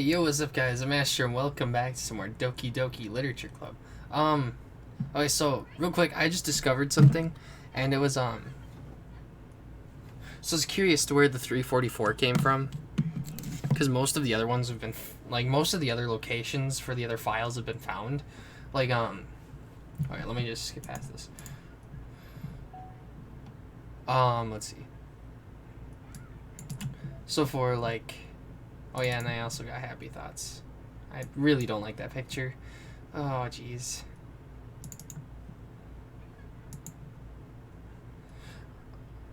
Yo, what's up guys, I'm Astro and welcome back to some more Doki Doki Literature Club. Okay, so, real quick, I just discovered something, and it was, so I was curious to where the 344 came from, because most of the other ones have been, most of the other locations for the other files have been found, okay, let me just skip past this. Let's see. So for, oh yeah, and I also got Happy Thoughts. I really don't like that picture. Oh, jeez.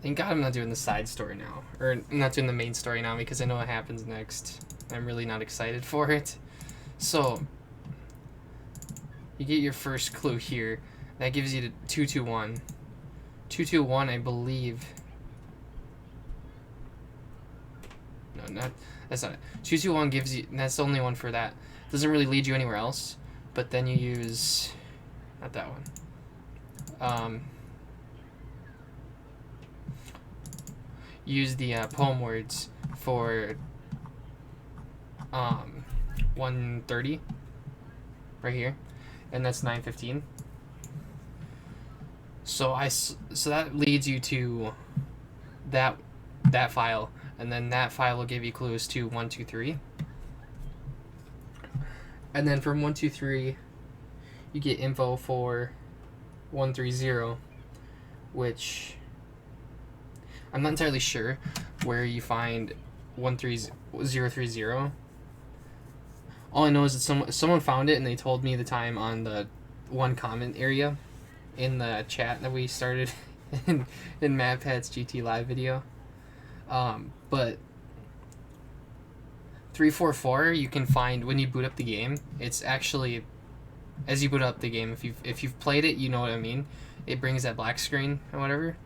Thank God I'm not doing the side story now. Or, I'm not doing the main story now because I know what happens next. I'm really not excited for it. So, you get your first clue here. That gives you the 221. 221, I believe... No, that's not it. 221 gives you, that's the only one for that. Doesn't really lead you anywhere else, but then you use, not that one. Use the poem words for 130 right here, and that's 915. So that leads you to that file. And then that file will give you clues to 123. And then from 123, you get info for 130, which I'm not entirely sure where you find 13030. All I know is that someone found it and they told me the time on the one comment area in the chat that we started in MadPat's GT Live video. But 344 you can find when you boot up the game. It's actually, as you boot up the game, if you've played it, you know what I mean. It brings that black screen or whatever.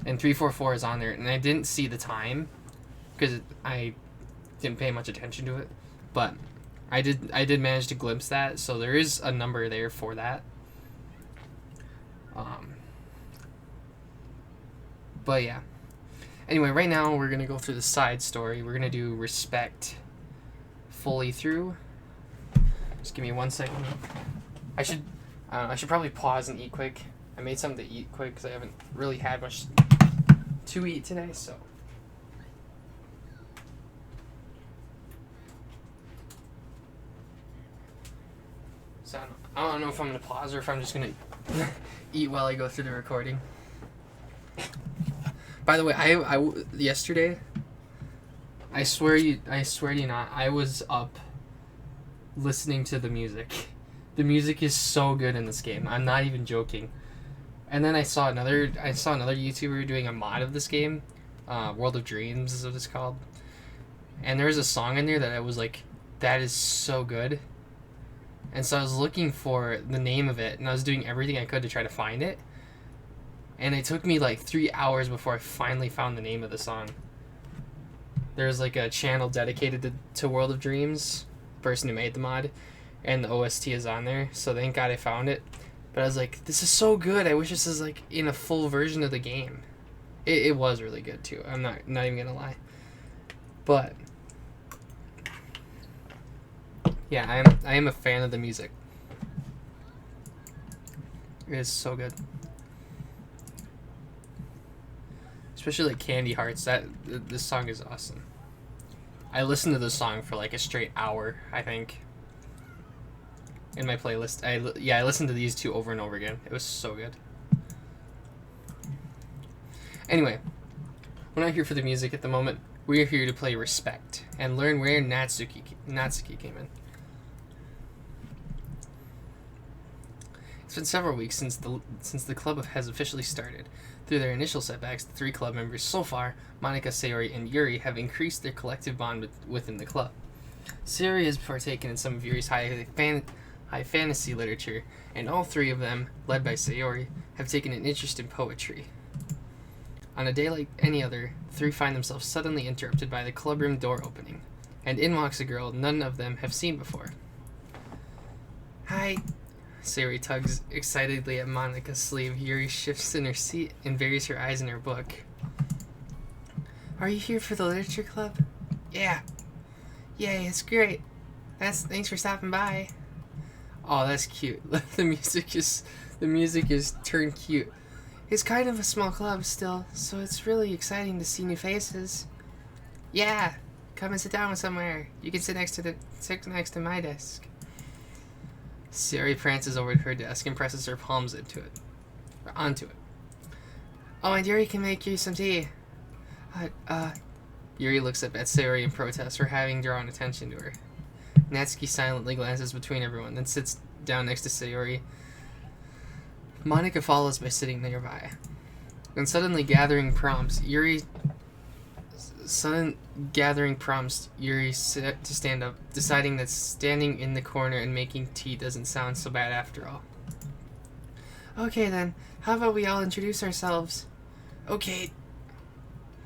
And 344 is on there, and I didn't see the time because I didn't pay much attention to it, but I did manage to glimpse that, so there is a number there for that. But yeah. Anyway, right now we're gonna go through the side story. We're gonna do Respect fully through. Just give me 1 second. I should probably pause and eat quick. I made something to eat quick because I haven't really had much to eat today. So I don't know if I'm gonna pause or if I'm just gonna eat while I go through the recording. By the way, I yesterday, I swear to you not, I was up listening to the music. The music is so good in this game. I'm not even joking. And then I saw another YouTuber doing a mod of this game, World of Dreams is what it's called. And there was a song in there that I was like, that is so good. And so I was looking for the name of it, and I was doing everything I could to try to find it. And it took me like 3 hours before I finally found the name of the song. There's like a channel dedicated to World of Dreams, the person who made the mod, and the OST is on there, so thank God I found it. But I was like, this is so good, I wish this is like in a full version of the game. It was really good too, I'm not even gonna lie. But yeah, I am a fan of the music. It is so good. Especially like Candy Hearts, this song is awesome. I listened to this song for like a straight hour, I think, in my playlist. I listened to these two over and over again. It was so good. Anyway, we're not here for the music at the moment. We're here to play Respect and learn where Natsuki came in. It's been several weeks since the club has officially started. Through their initial setbacks, the three club members so far, Monika, Sayori, and Yuri, have increased their collective bond within the club. Sayori has partaken in some of Yuri's high fantasy literature, and all three of them, led by Sayori, have taken an interest in poetry. On a day like any other, the three find themselves suddenly interrupted by the clubroom door opening, and in walks a girl none of them have seen before. Hi. Sayori tugs excitedly at Monika's sleeve. Yuri shifts in her seat and buries her eyes in her book. Are you here for the literature club? Yeah. Yay, it's great. Thanks for stopping by. Oh, that's cute. The music is turned cute. It's kind of a small club still, so it's really exciting to see new faces. Yeah, come and sit down somewhere. You can sit next to my desk. Sayori prances over to her desk and presses her palms onto it. Oh, and Yuri can make you some tea. Yuri looks up at Sayori in protest for having drawn attention to her. Natsuki silently glances between everyone, then sits down next to Sayori. Monica follows by sitting nearby. Then sudden gathering prompts Yuri to stand up, deciding that standing in the corner and making tea doesn't sound so bad after all. Okay then, how about we all introduce ourselves? Okay.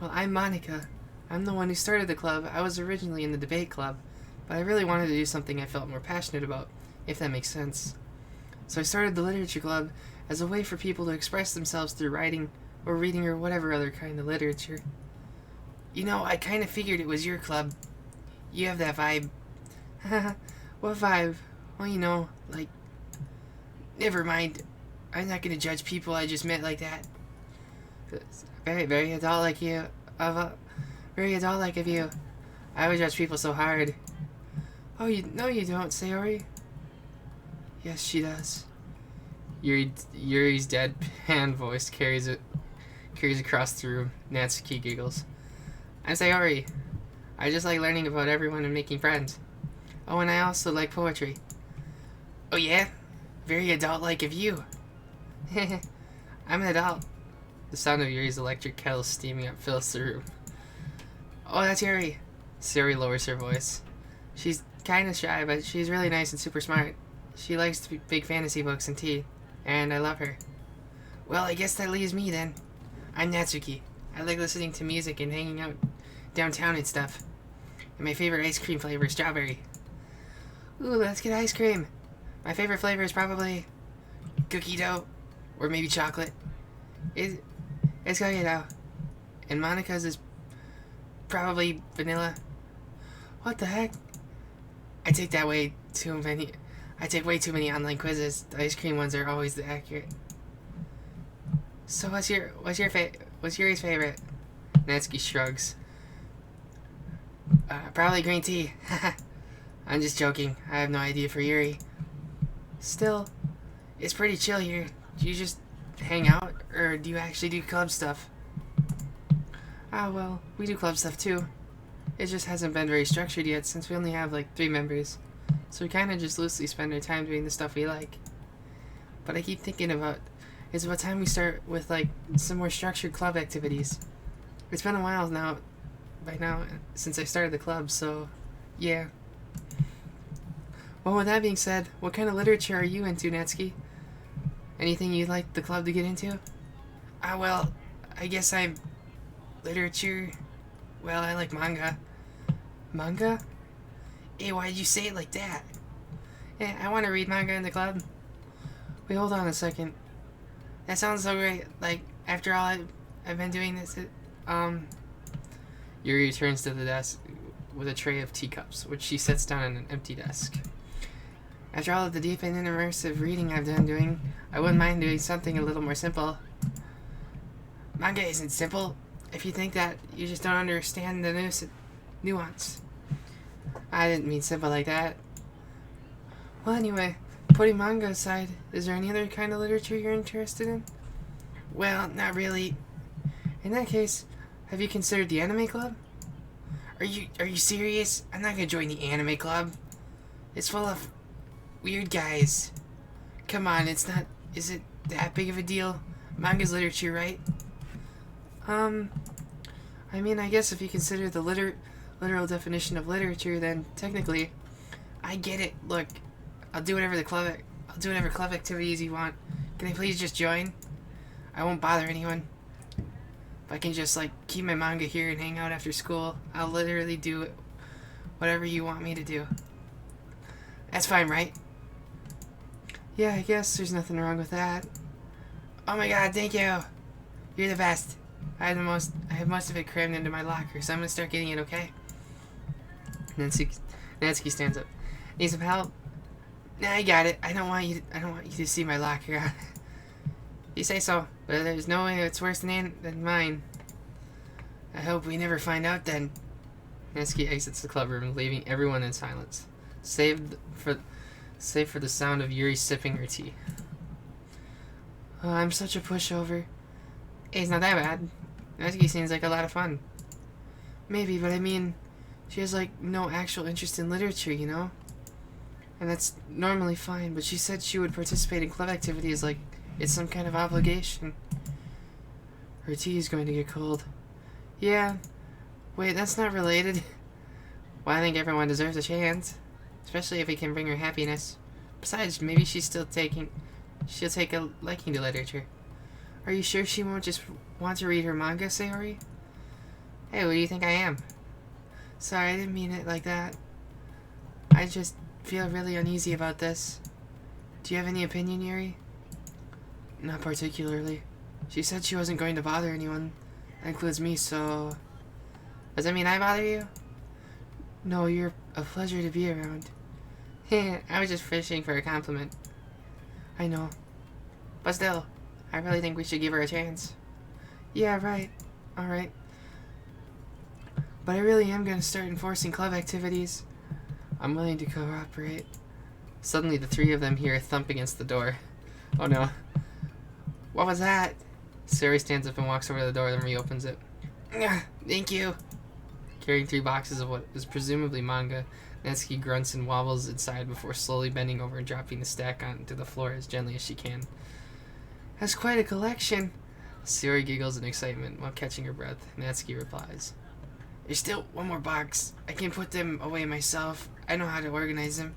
Well, I'm Monica. I'm the one who started the club. I was originally in the debate club, but I really wanted to do something I felt more passionate about, if that makes sense. So I started the literature club as a way for people to express themselves through writing or reading or whatever other kind of literature. You know, I kind of figured it was your club. You have that vibe. What vibe? Well, you know, like... Never mind. I'm not gonna judge people I just met like that. Very, very adult-like you. Very adult-like of you. I would judge people so hard. Oh, no you don't, Sayori. Yes, she does. Yuri's deadpan voice carries across the room. Natsuki giggles. I'm Sayori. I just like learning about everyone and making friends. Oh, and I also like poetry. Oh yeah? Very adult-like of you. I'm an adult. The sound of Yuri's electric kettle steaming up fills the room. Oh, that's Yuri. Sayori lowers her voice. She's kind of shy, but she's really nice and super smart. She likes to big fantasy books and tea, and I love her. Well, I guess that leaves me then. I'm Natsuki. I like listening to music and hanging out downtown and stuff. And my favorite ice cream flavor is strawberry. Ooh, let's get ice cream. My favorite flavor is probably cookie dough, or maybe chocolate. It's cookie dough. And Monica's is probably vanilla. What the heck? I take way too many online quizzes. The ice cream ones are always the accurate. So what's Yuri's favorite? Natsuki shrugs. Probably green tea. I'm just joking. I have no idea for Yuri. Still, it's pretty chill here. Do you just hang out, or do you actually do club stuff? Well, we do club stuff too. It just hasn't been very structured yet since we only have like 3 members. So we kind of just loosely spend our time doing the stuff we like. But I keep thinking it's about time we start with like some more structured club activities. It's been a while by now, since I started the club, so yeah. Well, with that being said, what kind of literature are you into, Natsuki? Anything you'd like the club to get into? Well, I guess I'm... literature... Well, I like manga. Manga? Hey, why'd you say it like that? Yeah, I want to read manga in the club. Wait, hold on a second. That sounds so great. Like, after all I've been doing this, Yuri returns to the desk with a tray of teacups, which she sets down on an empty desk. After all of the deep and immersive reading I've done doing, I wouldn't mind doing something a little more simple. Manga isn't simple. If you think that, you just don't understand the nuance. I didn't mean simple like that. Well, anyway, putting manga aside, is there any other kind of literature you're interested in? Well, not really. In that case, have you considered the anime club? Are you serious? I'm not gonna join the anime club. It's full of weird guys. Come on, is it that big of a deal? Manga's literature, right? I mean, I guess if you consider the literal definition of literature, then technically, I get it. Look, I'll do whatever club activities you want. Can I please just join? I won't bother anyone. If I can just, like, keep my manga here and hang out after school, I'll literally do whatever you want me to do. That's fine, right? Yeah, I guess there's nothing wrong with that. Oh my god, thank you! You're the best. I have most of it crammed into my locker, so I'm gonna start getting it, okay? Natsuki stands up. Need some help? Nah, I got it. I don't want you to see my locker. You say so, but there's no way it's worse than mine. I hope we never find out then. Natsuki exits the club room, leaving everyone in silence, save for the sound of Yuri sipping her tea. Oh, I'm such a pushover. Hey, it's not that bad. Natsuki seems like a lot of fun. Maybe, but I mean, she has like no actual interest in literature, you know? And that's normally fine, but she said she would participate in club activities like it's some kind of obligation. Her tea is going to get cold. Yeah. Wait, that's not related. Well, I think everyone deserves a chance. Especially if it can bring her happiness. Besides, maybe she'll take a liking to literature. Are you sure she won't just want to read her manga, Sayori? Hey, what do you think I am? Sorry, I didn't mean it like that. I just feel really uneasy about this. Do you have any opinion, Yuri? Not particularly. She said she wasn't going to bother anyone. That includes me, so... Does that mean I bother you? No, you're a pleasure to be around. I was just fishing for a compliment. I know. But still, I really think we should give her a chance. Yeah, right. Alright. But I really am going to start enforcing club activities. I'm willing to cooperate. Suddenly, the three of them hear a thump against the door. Oh no. What was that? Sayori stands up and walks over to the door, then reopens it. Thank you. Carrying 3 boxes of what is presumably manga, Natsuki grunts and wobbles inside before slowly bending over and dropping the stack onto the floor as gently as she can. That's quite a collection. Sayori giggles in excitement while catching her breath. Natsuki replies, There's still one more box. I can put them away myself. I know how to organize them.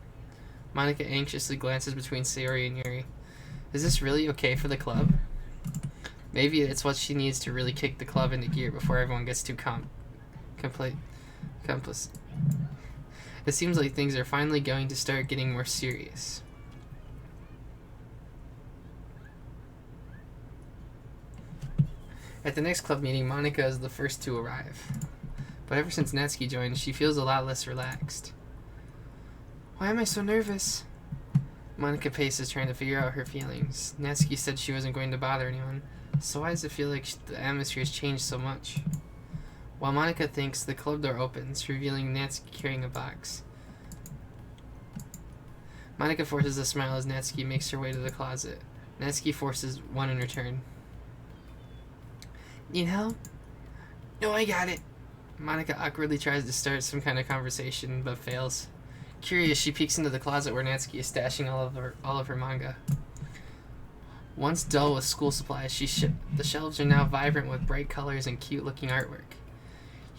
Monica anxiously glances between Sayori and Yuri. Is this really okay for the club? Maybe it's what she needs to really kick the club into gear before everyone gets too complacent. It seems like things are finally going to start getting more serious. At the next club meeting, Monica is the first to arrive. But ever since Natsuki joined, she feels a lot less relaxed. Why am I so nervous? Monica paces, trying to figure out her feelings. Natsuki said she wasn't going to bother anyone, so why does it feel like the atmosphere has changed so much? While Monica thinks, the club door opens, revealing Natsuki carrying a box. Monica forces a smile as Natsuki makes her way to the closet. Natsuki forces one in return. Need help? No, I got it. Monica awkwardly tries to start some kind of conversation, but fails. Curious, she peeks into the closet where Natsuki is stashing all of her manga. Once dull with school supplies, the shelves are now vibrant with bright colors and cute-looking artwork.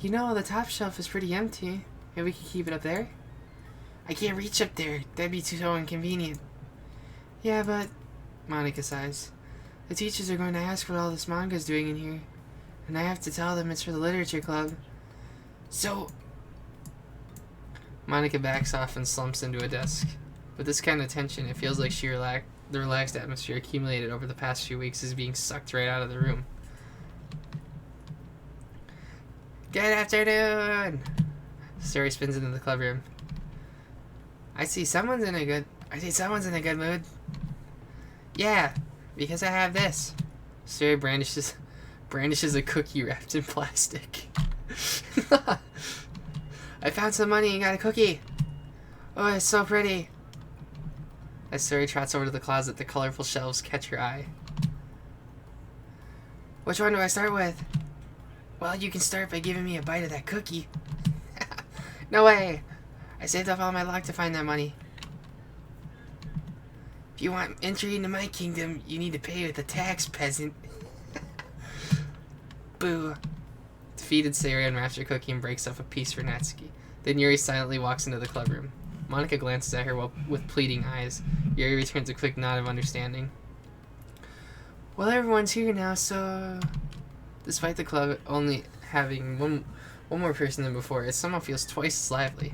You know, the top shelf is pretty empty. Maybe we could keep it up there? I can't reach up there. That'd be so inconvenient. Yeah, but... Monica sighs. The teachers are going to ask what all this manga is doing in here. And I have to tell them it's for the literature club. So... Monica backs off and slumps into a desk. With this kind of tension, it feels like the relaxed atmosphere accumulated over the past few weeks is being sucked right out of the room. Good afternoon! Sayori spins into the club room. I see someone's in a good mood. Yeah, because I have this. Sayori brandishes a cookie wrapped in plastic. I found some money and got a cookie. Oh, it's so pretty. As Sayori trots over to the closet, the colorful shelves catch her eye. Which one do I start with? Well, you can start by giving me a bite of that cookie. No way! I saved up all my luck to find that money. If you want entry into my kingdom, you need to pay with a tax, peasant. Boo. Defeated, Sayori unwraps her cookie and breaks off a piece for Natsuki. Then Yuri silently walks into the club room. Monica glances at her with pleading eyes. Yuri returns a quick nod of understanding. Well, everyone's here now, so... Despite the club only having one more person than before, it somehow feels twice as lively.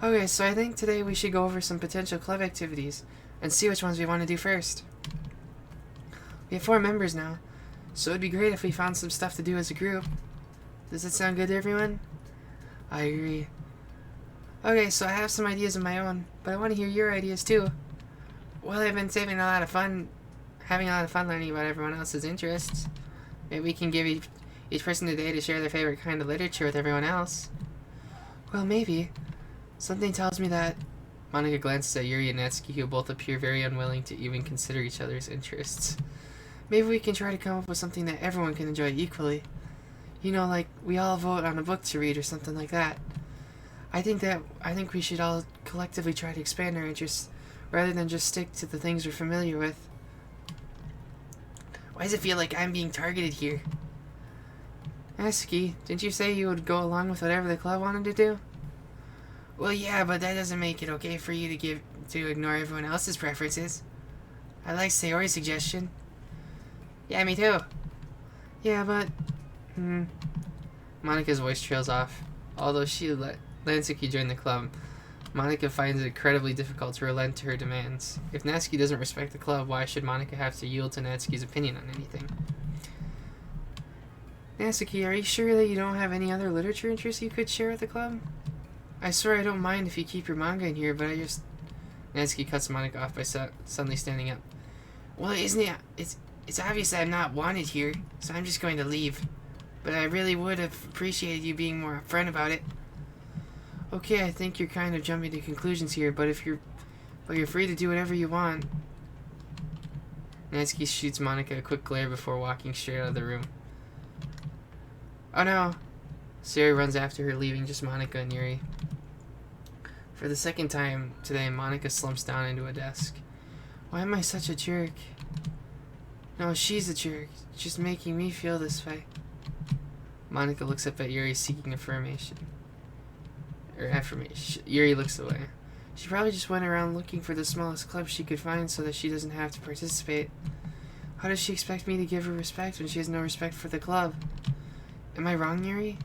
Okay, so I think today we should go over some potential club activities and see which ones we want to do first. We have 4 members now, so it'd be great if we found some stuff to do as a group. Does it sound good to everyone? I agree. Okay, so I have some ideas of my own, but I want to hear your ideas too. Well, I've been having a lot of fun learning about everyone else's interests. Maybe we can give each person a day to share their favorite kind of literature with everyone else. Well, maybe. Something tells me that. Monica glances at Yuri and Natsuki, who both appear very unwilling to even consider each other's interests. Maybe we can try to come up with something that everyone can enjoy equally. You know, like we all vote on a book to read or something like that. I think we should all collectively try to expand our interests rather than just stick to the things we're familiar with. Why does it feel like I'm being targeted here? Natsuki, didn't you say you would go along with whatever the club wanted to do? Well, yeah, but that doesn't make it okay for you to ignore everyone else's preferences. I like Sayori's suggestion. Yeah, me too. Yeah, but... Monika's voice trails off. Although she let Natsuki join the club, Monika finds it incredibly difficult to relent to her demands. If Natsuki doesn't respect the club, why should Monika have to yield to Natsuki's opinion on anything? Natsuki, are you sure that you don't have any other literature interests you could share with the club? I swear I don't mind if you keep your manga in here, but I just... Natsuki cuts Monika off by suddenly standing up. Well, isn't it... It's obvious that I'm not wanted here, so I'm just going to leave. But I really would have appreciated you being more upfront about it. Okay, I think you're kind of jumping to conclusions here, but you're free to do whatever you want. Natsuki shoots Monika a quick glare before walking straight out of the room. Oh no! Sayori runs after her, leaving just Monika and Yuri. For the second time today, Monika slumps down into a desk. Why am I such a jerk? No, she's a jerk. She's making me feel this way. Monika looks up at Yuri, seeking affirmation. Yuri looks away. She probably just went around looking for the smallest club she could find so that she doesn't have to participate. How does she expect me to give her respect when she has no respect for the club? Am I wrong, Yuri?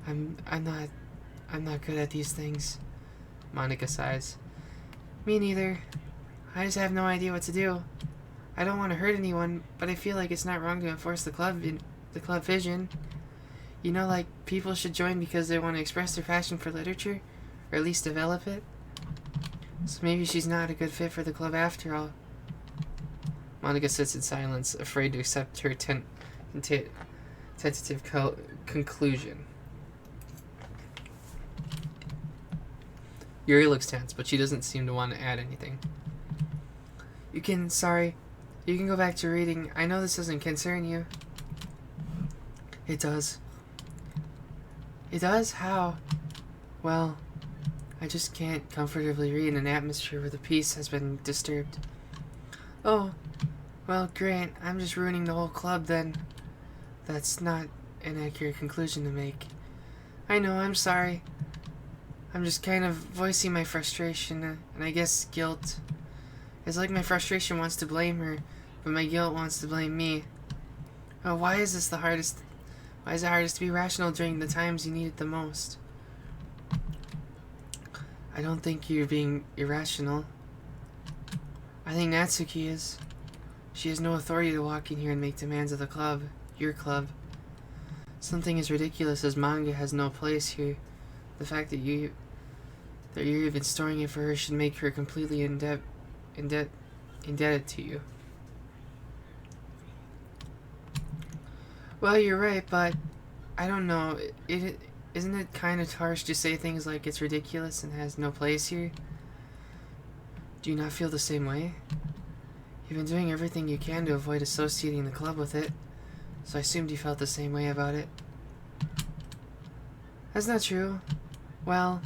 I'm not good at these things. Monika sighs. Me neither. I just have no idea what to do. I don't want to hurt anyone, but I feel like it's not wrong to enforce the club vision. You know, like people should join because they want to express their passion for literature, or at least develop it. So maybe she's not a good fit for the club after all. Monika sits in silence, afraid to accept her tentative conclusion. Yuri looks tense, but she doesn't seem to want to add anything. You can go back to reading. I know this doesn't concern you. It does. It does? How? Well, I just can't comfortably read in an atmosphere where the peace has been disturbed. Oh, well, great. I'm just ruining the whole club then. That's not an accurate conclusion to make. I know, I'm sorry. I'm just kind of voicing my frustration, and I guess guilt. It's like my frustration wants to blame her, but my guilt wants to blame me. Oh, why is it hardest to be rational during the times you need it the most? I don't think you're being irrational. I think Natsuki is. She has no authority to walk in here and make demands of the club, your club. Something as ridiculous as manga has no place here. The fact that you're even storing it for her should make her completely indebted to you. Well, you're right, but I don't know. Isn't it kind of harsh to say things like it's ridiculous and has no place here? Do you not feel the same way? You've been doing everything you can to avoid associating the club with it, so I assumed you felt the same way about it. That's not true. Well,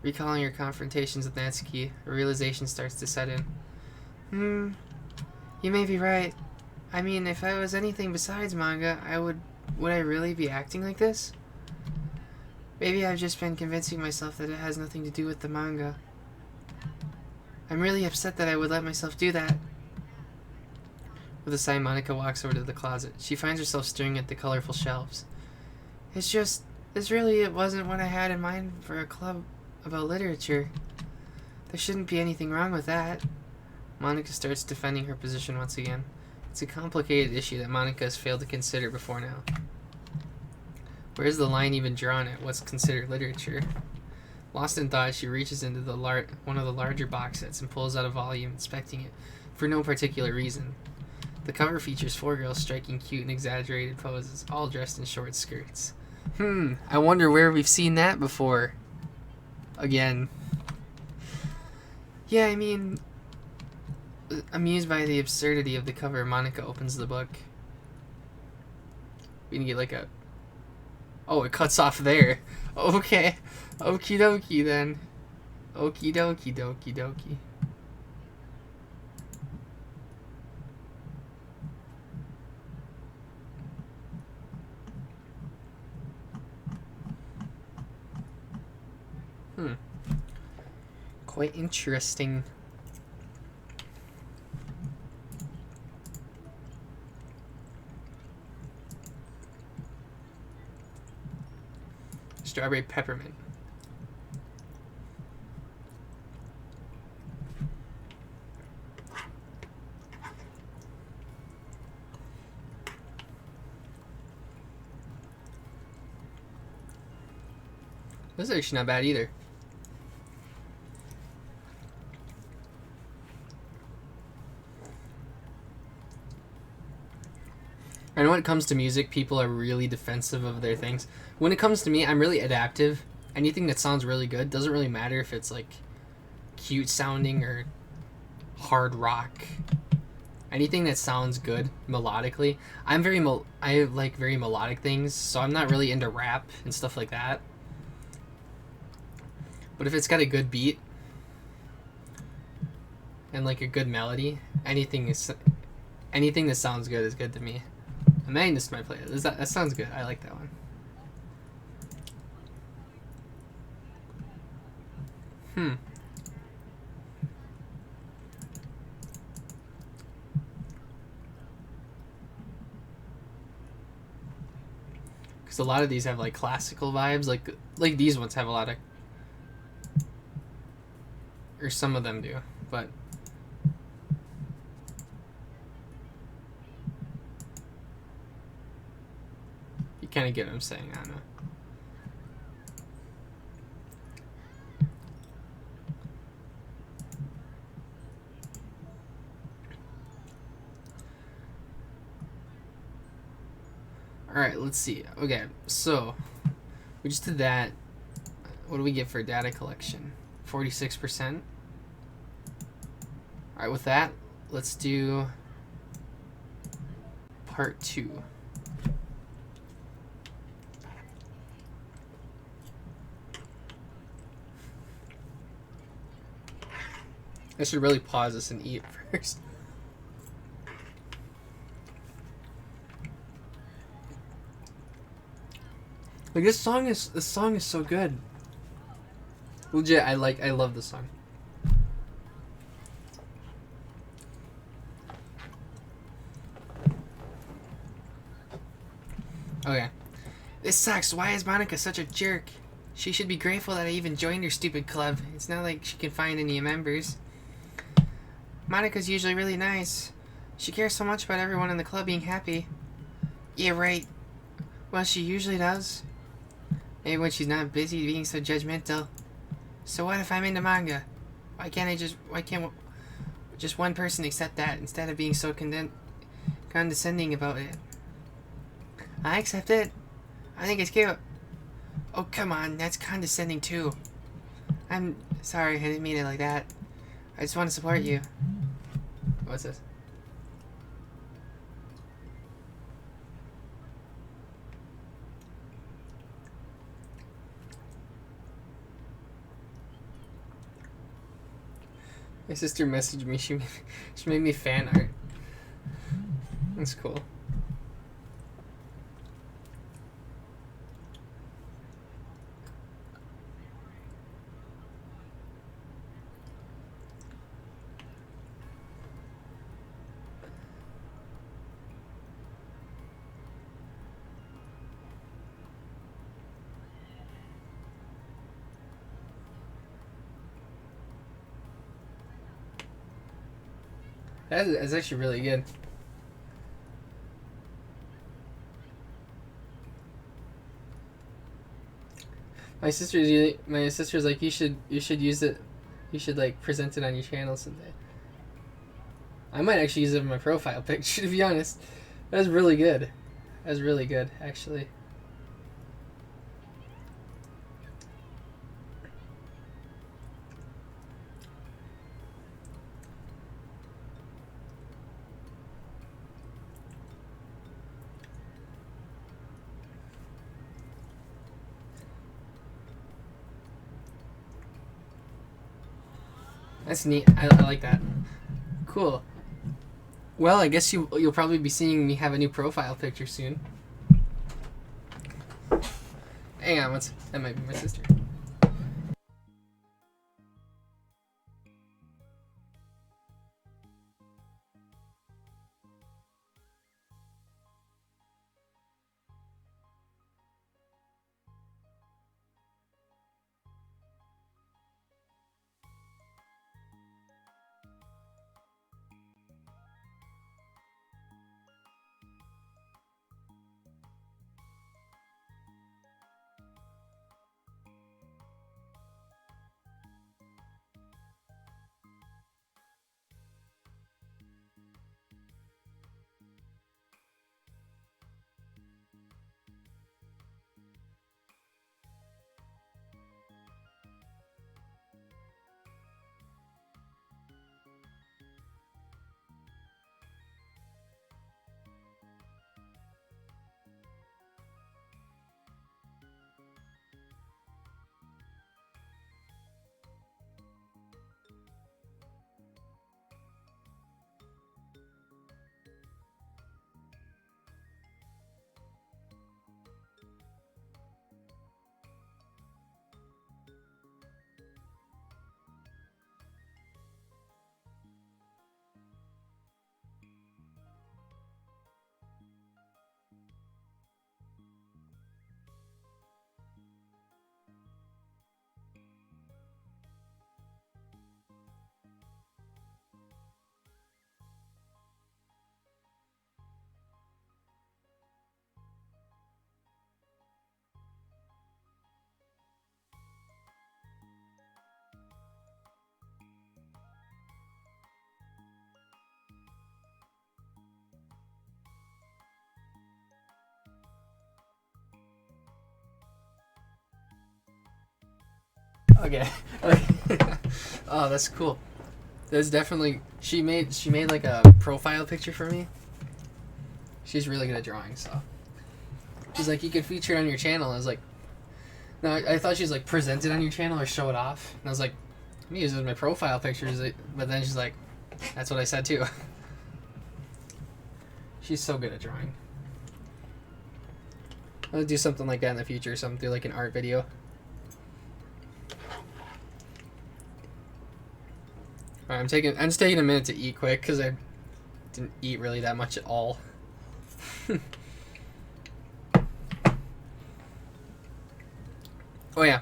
recalling your confrontations with Natsuki, a realization starts to set in. You may be right. I mean, if I was anything besides manga, would I really be acting like this? Maybe I've just been convincing myself that it has nothing to do with the manga. I'm really upset that I would let myself do that. With a sigh, Monika walks over to the closet. She finds herself staring at the colorful shelves. It wasn't what I had in mind for a club about literature. There shouldn't be anything wrong with that. Monika starts defending her position once again. It's a complicated issue that Monika has failed to consider before now. Where is the line even drawn at what's considered literature? Lost in thought, she reaches into one of the larger box sets and pulls out a volume, inspecting it for no particular reason. The cover features 4 girls striking cute and exaggerated poses, all dressed in short skirts. I wonder where we've seen that before. Again. Yeah, I mean, amused by the absurdity of the cover, Monica opens the book. We can get like a... Oh, it cuts off there. Okay. Okie dokie then. Okie dokie dokie dokie. Quite interesting. Strawberry peppermint. This is actually not bad either. I know when it comes to music, people are really defensive of their things. When it comes to me, I'm really adaptive. Anything that sounds really good, doesn't really matter if it's like cute sounding or hard rock. Anything that sounds good melodically. I like very melodic things, so I'm not really into rap and stuff like that. But if it's got a good beat and like a good melody, anything that sounds good is good to me. I'm adding this to my playlist. That sounds good. I like that one. Because a lot of these have like classical vibes. Like these ones have a lot of... Or some of them do. But... You kind of get what I'm saying, I don't know. Alright, let's see. Okay, so we just did that. What do we get for data collection? 46%. Alright, with that, let's do part 2. I should really pause this and eat first. Like this song is so good. Legit, I love this song. Okay. This sucks. Why is Monica such a jerk? She should be grateful that I even joined her stupid club. It's not like she can find any members. Monica's usually really nice. She cares so much about everyone in the club being happy. Yeah, right. Well, she usually does. Maybe when she's not busy being so judgmental. So what if I'm into manga? Why can't just one person accept that instead of being so condescending about it? I accept it. I think it's cute. Oh, come on. That's condescending too. I'm sorry. I didn't mean it like that. I just want to support you. What's this? My sister messaged me. She made me fan art. That's cool. That's actually really good. My sister's like, you should use it. You should like present it on your channel someday. I might actually use it in my profile picture, to be honest. That's really good. That's really good, actually. That's neat. I like that. Cool. Well, I guess you'll probably be seeing me have a new profile picture soon. Hang on, that might be my sister. Okay. Oh, that's cool. That's definitely she made like a profile picture for me. She's really good at drawing, so she's like, you can feature it on your channel. I was like, no, I thought she's like, present it on your channel or show it off. And I was like, I'm gonna use it as my profile pictures. But then she's like, that's what I said too. She's so good at drawing. I'll do something like that in the future. Something, do like an art video. Alright, I'm just taking a minute to eat quick because I didn't eat really that much at all. Oh yeah,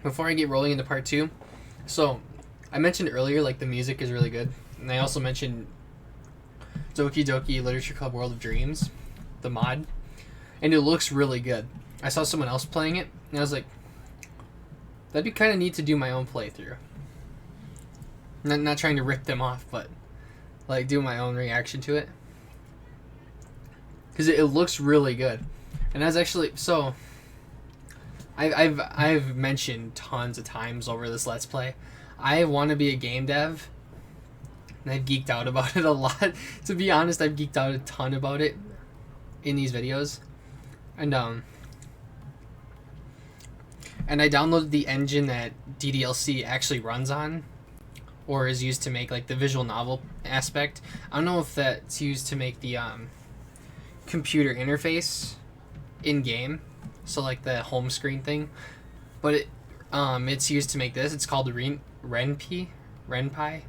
before I get rolling into part 2, so I mentioned earlier like the music is really good, and I also mentioned Doki Doki Literature Club World of Dreams, the mod, and it looks really good. I saw someone else playing it, and I was like, that'd be kind of neat to do my own playthrough. Not trying to rip them off, but like do my own reaction to it, because it looks really good. And that's actually, so I've mentioned tons of times over this Let's Play, I want to be a game dev, and I've geeked out about it a lot. To be honest, I've geeked out a ton about it in these videos, and I downloaded the engine that DDLC actually runs on, or is used to make like the visual novel aspect. I don't know if that's used to make the computer interface in game, so like the home screen thing, but it's used to make this. It's called Renpy, RENPY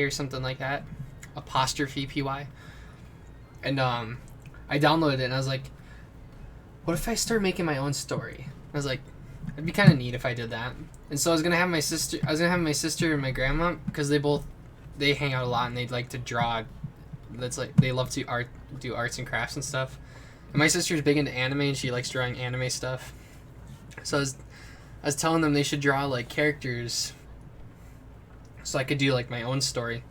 or something like that, apostrophe PY. And I downloaded it and I was like, what if I start making my own story? I was like, it'd be kind of neat if I did that. And so I was gonna have my sister and my grandma, because they hang out a lot and they like to draw. That's like, they love to do arts and crafts and stuff. And my sister's big into anime, and she likes drawing anime stuff. So I was telling them they should draw like characters, so I could do like my own story,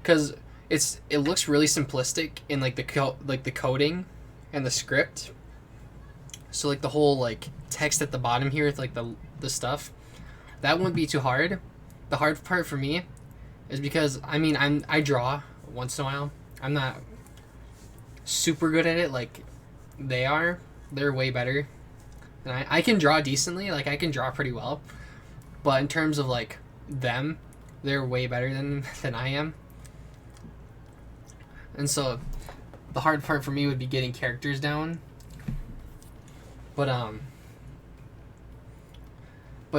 because it looks really simplistic in like the coding and the script. So like the whole like text at the bottom here with like the stuff, that wouldn't be too hard. The hard part for me is because I draw once in a while. I'm not super good at it like they are. They're way better. And I can draw decently, like I can draw pretty well. But in terms of like them, they're way better than I am. And so the hard part for me would be getting characters down. But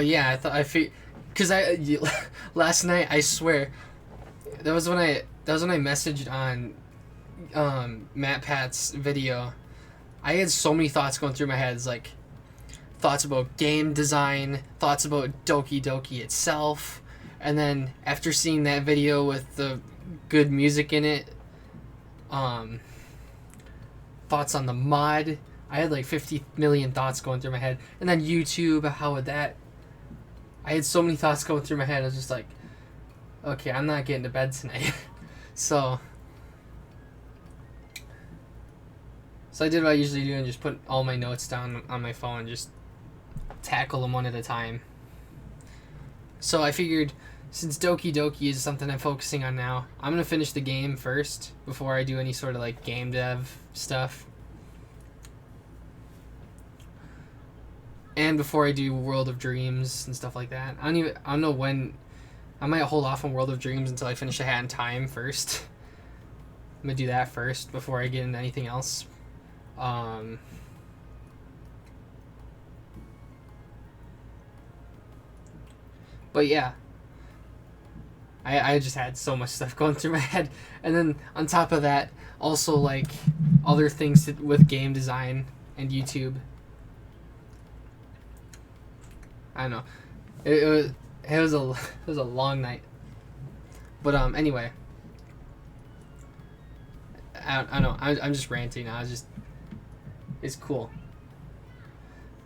yeah, because last night, I swear, that was when I messaged on Matt Pat's video. I had so many thoughts going through my head. It's like thoughts about game design, thoughts about Doki Doki itself, and then after seeing that video with the good music in it, thoughts on the mod. I had like 50 million thoughts going through my head. And then YouTube, how would that... I had so many thoughts going through my head. I was just like, okay, I'm not getting to bed tonight. So I did what I usually do and just put all my notes down on my phone and just tackle them one at a time. So I figured, since Doki Doki is something I'm focusing on now, I'm going to finish the game first before I do any sort of like game dev stuff. And before I do World of Dreams and stuff like that. I don't know when. I might hold off on World of Dreams until I finish A Hat in Time first. I'm gonna do that first before I get into anything else. But yeah, I just had so much stuff going through my head, and then on top of that, also like other things with game design and YouTube. I don't know. It was a long night. But anyway, I don't know. I'm just ranting now. It's cool.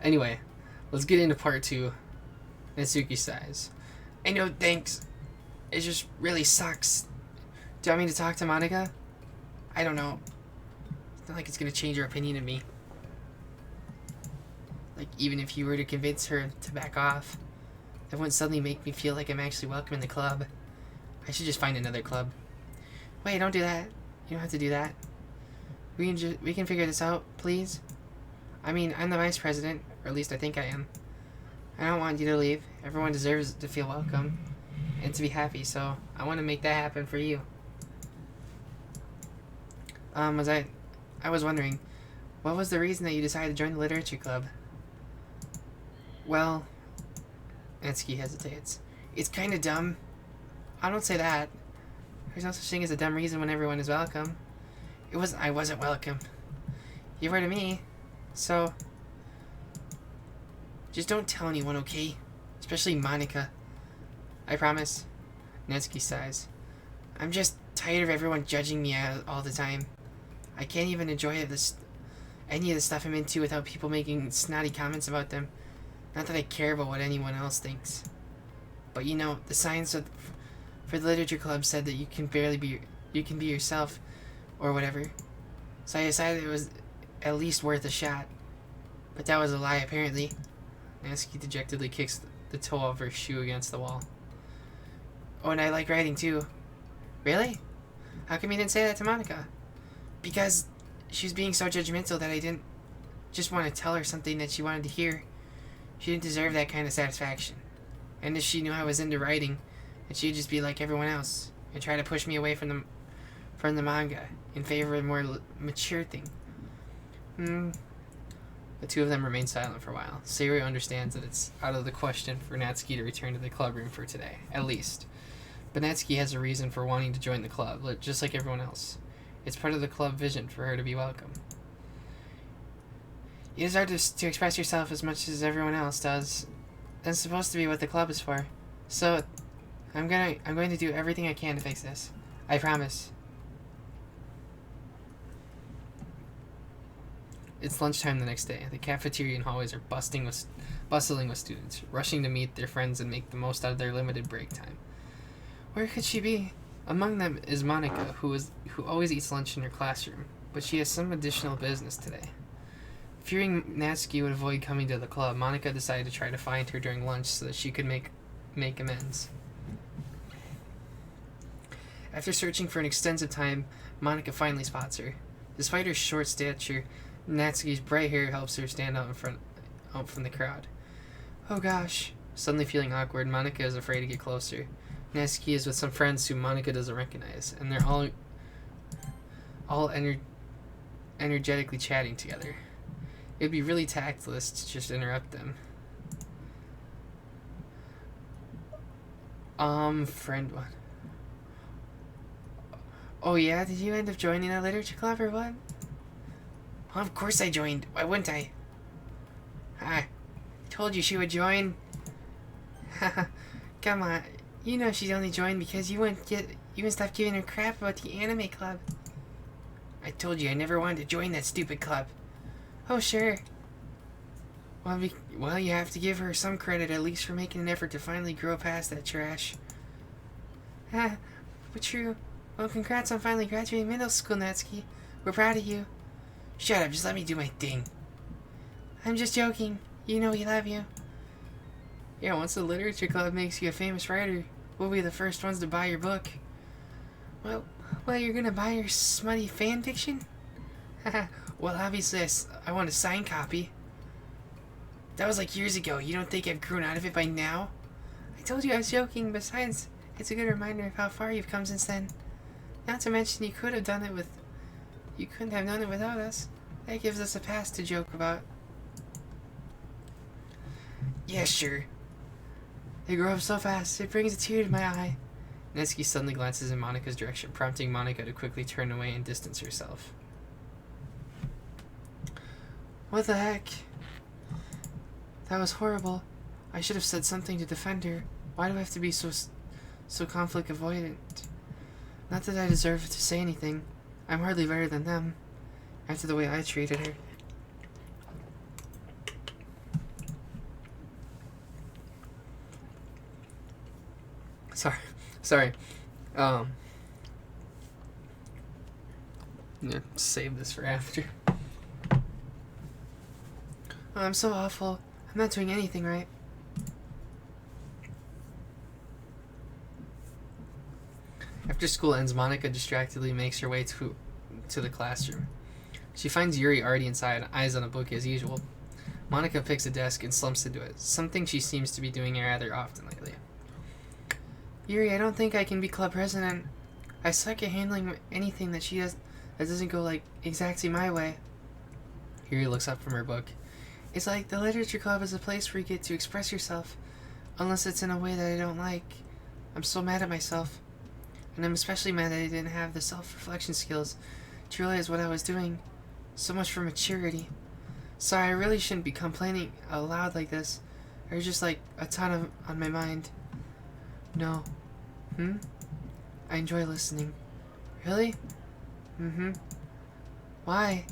Anyway, let's get into part 2. Natsuki says, "I know, thanks. It just really sucks. Do you want me to talk to Monica? I don't know. It's not like it's gonna change her opinion of me. Like, even if you were to convince her to back off, that wouldn't suddenly make me feel like I'm actually welcome in the club. I should just find another club." "Wait, don't do that. You don't have to do that. We can figure this out, please. I mean, I'm the vice president, or at least I think I am. I don't want you to leave. Everyone deserves to feel welcome and to be happy, so I want to make that happen for you." I was wondering, what was the reason that you decided to join the literature club?" "Well," Natsuki hesitates, "it's kind of dumb. I don't say that. There's no such thing as a dumb reason when everyone is welcome. I wasn't welcome. You were to me, so just don't tell anyone, okay? Especially Monica. I promise." Natsuki sighs. "I'm just tired of everyone judging me all the time. I can't even enjoy any of the stuff I'm into without people making snotty comments about them. Not that I care about what anyone else thinks. But you know, the signs for the literature club said that you can be yourself, or whatever. So I decided it was at least worth a shot. But that was a lie, apparently." Natsuki dejectedly kicks the toe of her shoe against the wall. "Oh, and I like writing too." "Really? How come you didn't say that to Monica?" "Because she was being so judgmental that I didn't just want to tell her something that she wanted to hear. She didn't deserve that kind of satisfaction. And if she knew I was into writing, then she'd just be like everyone else and try to push me away from the manga in favor of a more mature thing." The two of them remain silent for a while. Sayori understands that it's out of the question for Natsuki to return to the club room for today, at least. But Natsuki has a reason for wanting to join the club, just like everyone else. It's part of the club vision for her to be welcome. "You deserve to express yourself as much as everyone else does. That's supposed to be what the club is for. So, I'm going to do everything I can to fix this. I promise." It's lunchtime the next day. The cafeteria and hallways are bustling with students, rushing to meet their friends and make the most out of their limited break time. Where could she be? Among them is Monica, who always eats lunch in her classroom, but she has some additional business today. Fearing Natsuki would avoid coming to the club, Monica decided to try to find her during lunch so that she could make amends. After searching for an extensive time, Monica finally spots her. Despite her short stature, Natsuki's bright hair helps her stand out from the crowd. Oh gosh. Suddenly feeling awkward, Monica is afraid to get closer. Natsuki is with some friends who Monica doesn't recognize, and they're all energetically chatting together. It'd be really tactless to just interrupt them. Friend one. Oh yeah, did you end up joining a literature club or what? Of course I joined. Why wouldn't I? I told you she would join. Come on. You know she's only joined because you wouldn't stop giving her crap about the anime club. I told you I never wanted to join that stupid club. Oh sure. Well, you have to give her some credit at least for making an effort to finally grow past that trash. But true. Well, congrats on finally graduating middle school, Natsuki. We're proud of you. Shut up, just let me do my thing. I'm just joking. You know we love you. Yeah, once the literature club makes you a famous writer, we'll be the first ones to buy your book. Well, you're gonna buy your smutty fan fiction? Well, obviously I want a signed copy. That was like years ago. You don't think I've grown out of it by now? I told you I was joking. Besides, it's a good reminder of how far you've come since then. Not to mention you couldn't have done it without us. That gives us a past to joke about. Yeah, sure. They grow up so fast, it brings a tear to my eye. Natsuki suddenly glances in Monica's direction, prompting Monica to quickly turn away and distance herself. What the heck? That was horrible. I should have said something to defend her. Why do I have to be so conflict avoidant? Not that I deserve to say anything. I'm hardly better than them, after the way I treated her. Sorry. Yeah, save this for after. Oh, I'm so awful. I'm not doing anything right. After school ends, Monica distractedly makes her way to the classroom. She finds Yuri already inside, eyes on a book as usual. Monica picks a desk and slumps into it, something she seems to be doing rather often lately. Yuri, I don't think I can be club president. I suck at handling anything that doesn't go like exactly my way. Yuri looks up from her book. It's like the literature club is a place where you get to express yourself, unless it's in a way that I don't like. I'm so mad at myself. And I'm especially mad that I didn't have the self-reflection skills to realize what I was doing. So much for maturity. Sorry, I really shouldn't be complaining out loud like this. There's just like a ton on my mind. No. I enjoy listening. Really? Why?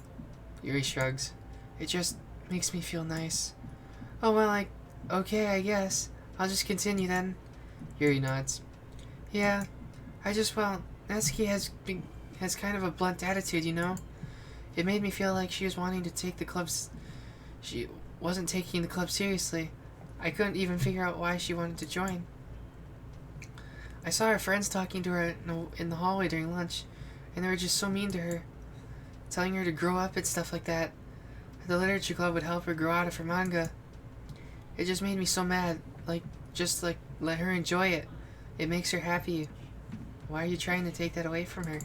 Yuri shrugs. It just makes me feel nice. Oh well, okay, I guess. I'll just continue then. Yuri nods. Yeah. Natsuki has kind of a blunt attitude, you know? It made me feel like she was wanting to take the club's... She wasn't taking the club seriously. I couldn't even figure out why she wanted to join. I saw her friends talking to her in the hallway during lunch, and they were just so mean to her, telling her to grow up and stuff like that. The literature club would help her grow out of her manga. It just made me so mad. Just let her enjoy it. It makes her happy. Why are you trying to take that away from her?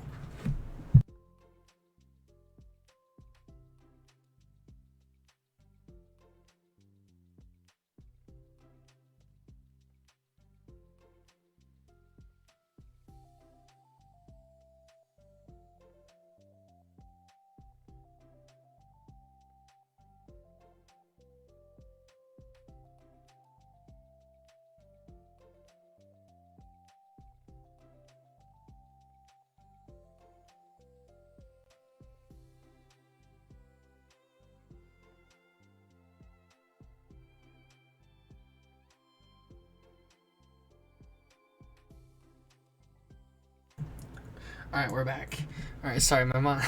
Alright, we're back. Alright, sorry, my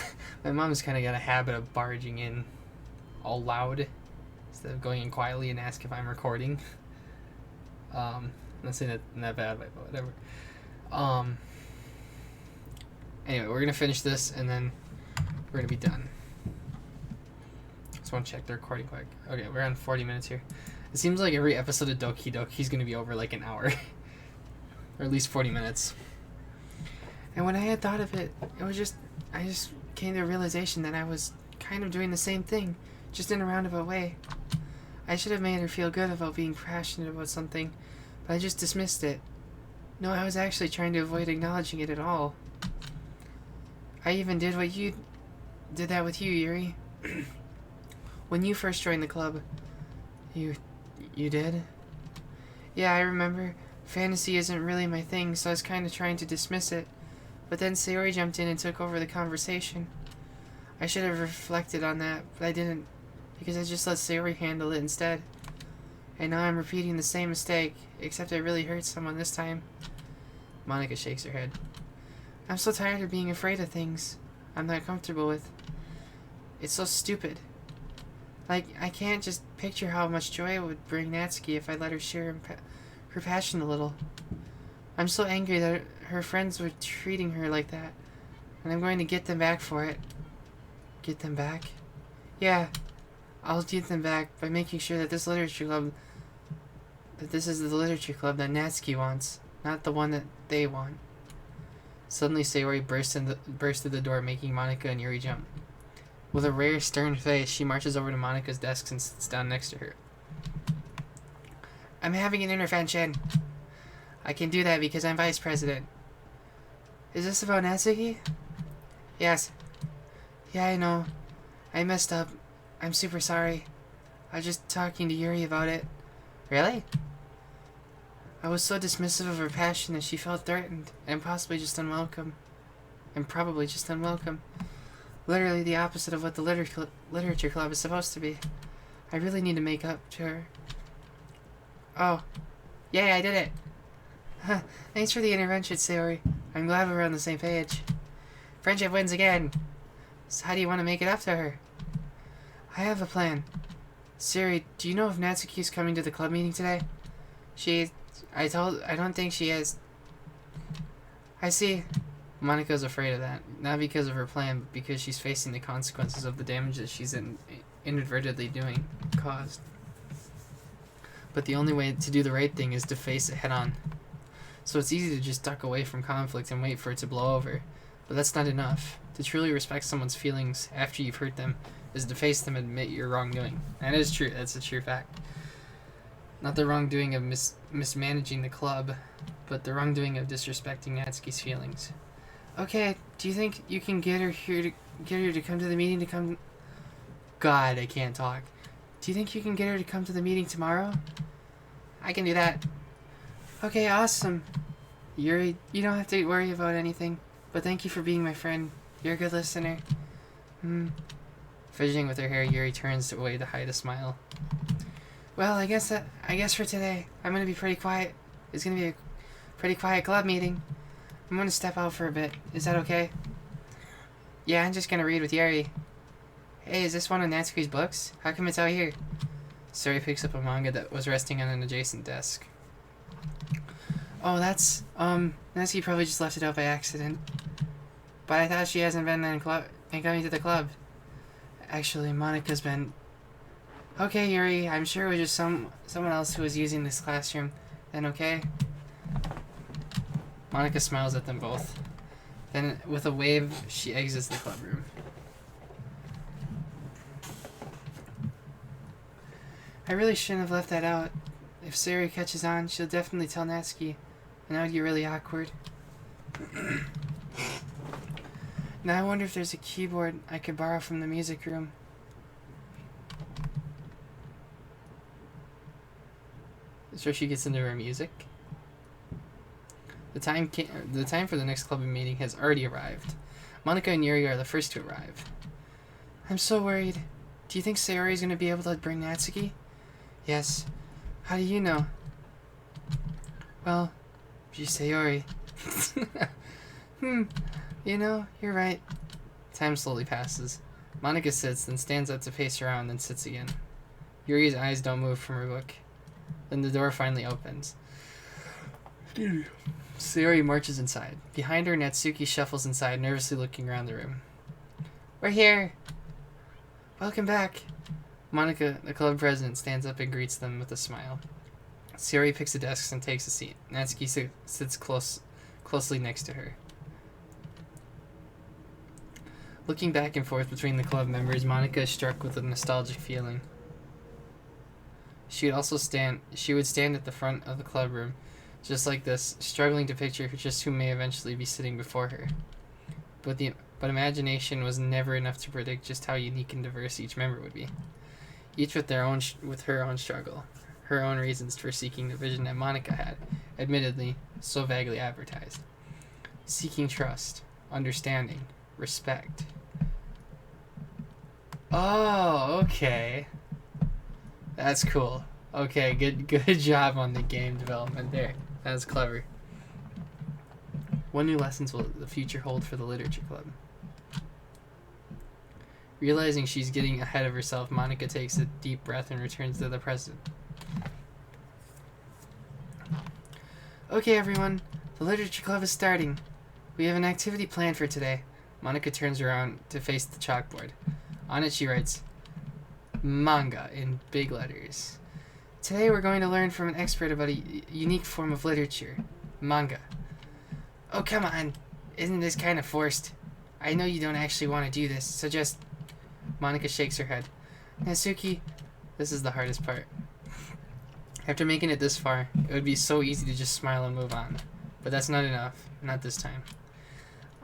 mom's kind of got a habit of barging in all loud instead of going in quietly and ask if I'm recording. I'm not saying that in that bad way, but whatever. Anyway, we're gonna finish this and then we're gonna be done. Just want to check the recording quick. Okay, we're on 40 minutes here. It seems like every episode of Doki Doki is gonna be over like an hour, or at least 40 minutes. And when I had thought of it, I just came to a realization that I was kind of doing the same thing, just in a roundabout way. I should have made her feel good about being passionate about something, but I just dismissed it. No, I was actually trying to avoid acknowledging it at all. I even did what you did that with you, Yuri. When you first joined the club. You did? Yeah, I remember. Fantasy isn't really my thing, so I was kind of trying to dismiss it. But then Sayori jumped in and took over the conversation. I should have reflected on that, but I didn't, because I just let Sayori handle it instead. And now I'm repeating the same mistake, except I really hurt someone this time. Monika shakes her head. I'm so tired of being afraid of things I'm not comfortable with. It's so stupid. Like, I can't just picture how much joy it would bring Natsuki if I let her share her passion a little. I'm so angry that her friends were treating her like that, and I'm going to get them back for it. Get them back? Yeah, I'll get them back by making sure that this is the literature club that Natsuki wants, not the one that they want. Suddenly, Sayori burst through the door, making Monika and Yuri jump. With a rare, stern face, she marches over to Monika's desk and sits down next to her. I'm having an intervention. I can do that because I'm vice president. Is this about Natsuki? Yes. Yeah, I know. I messed up. I'm super sorry. I was just talking to Yuri about it. Really? I was so dismissive of her passion that she felt threatened and possibly just unwelcome. And probably just unwelcome. Literally the opposite of what the literature club is supposed to be. I really need to make up to her. Oh. Yay, I did it. Thanks for the intervention, Sayori. I'm glad we're on the same page. Friendship wins again. So how do you want to make it up to her? I have a plan. Sayori, do you know if Natsuki's coming to the club meeting today? I don't think she is. I see. Monika's afraid of that. Not because of her plan, but because she's facing the consequences of the damage that she's inadvertently caused. But the only way to do the right thing is to face it head on. So it's easy to just duck away from conflict and wait for it to blow over. But that's not enough. To truly respect someone's feelings after you've hurt them is to face them and admit your wrongdoing. And it is true. That's a true fact. Not the wrongdoing of mismanaging the club, but the wrongdoing of disrespecting Natsuki's feelings. Okay, do you think you can get her to come to the meeting to come... God, I can't talk. Do you think you can get her to come to the meeting tomorrow? I can do that. Okay, awesome. Yuri, you don't have to worry about anything, but thank you for being my friend. You're a good listener. Fidgeting with her hair, Yuri turns away to hide a smile. Well, I guess for today, I'm gonna be pretty quiet. It's gonna be a pretty quiet club meeting. I'm gonna step out for a bit. Is that okay? Yeah, I'm just gonna read with Yuri. Hey, is this one of Natsuki's books? How come it's out here? Sayori picks up a manga that was resting on an adjacent desk. Oh, that's, Natsuki probably just left it out by accident. But I thought she hasn't been coming to the club. Actually, Monika's been... Okay, Yuri, I'm sure it was just someone else who was using this classroom. Then okay? Monika smiles at them both. Then, with a wave, she exits the club room. I really shouldn't have left that out. If Sayori catches on, she'll definitely tell Natsuki, and that would get really awkward. Now I wonder if there's a keyboard I could borrow from the music room. So she gets into her music. The time for the next club meeting has already arrived. Monika and Yuri are the first to arrive. I'm so worried. Do you think Sayori is going to be able to bring Natsuki? Yes. How do you know? Well, she's Sayori. You know, you're right. Time slowly passes. Monica sits, then stands up to pace around, then sits again. Yuri's eyes don't move from her book. Then the door finally opens. Sayori marches inside. Behind her, Natsuki shuffles inside, nervously looking around the room. We're here. Welcome back. Monica, the club president, stands up and greets them with a smile. Sayori picks a desk and takes a seat. Natsuki sits closely next to her. Looking back and forth between the club members, Monica is struck with a nostalgic feeling. She would stand at the front of the club room, just like this, struggling to picture just who may eventually be sitting before her. But imagination was never enough to predict just how unique and diverse each member would be. Each with her own struggle, her own reasons for seeking the vision that Monica had, admittedly, so vaguely advertised. Seeking trust, understanding, respect. Oh, okay. That's cool. Okay, good job on the game development there. That was clever. What new lessons will the future hold for the literature club? Realizing she's getting ahead of herself, Monica takes a deep breath and returns to the present. Okay, everyone. The literature club is starting. We have an activity planned for today. Monica turns around to face the chalkboard. On it she writes, manga in big letters. Today we're going to learn from an expert about a unique form of literature, manga. Oh, come on. Isn't this kind of forced? I know you don't actually want to do this, so just... Monica shakes her head. Natsuki, this is the hardest part. After making it this far, it would be so easy to just smile and move on. But that's not enough. Not this time.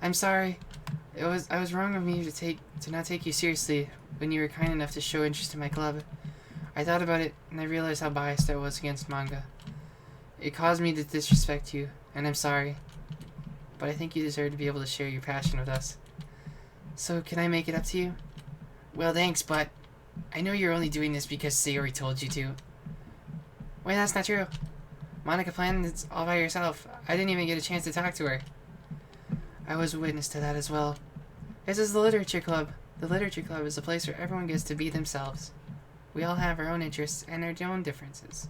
I'm sorry. I was wrong of me to not take you seriously when you were kind enough to show interest in my club. I thought about it, and I realized how biased I was against manga. It caused me to disrespect you, and I'm sorry. But I think you deserve to be able to share your passion with us. So, can I make it up to you? Well, thanks, but I know you're only doing this because Sayori told you to. Wait, that's not true. Monica planned this all by herself. I didn't even get a chance to talk to her. I was a witness to that as well. This is the literature club. The literature club is a place where everyone gets to be themselves. We all have our own interests and our own differences.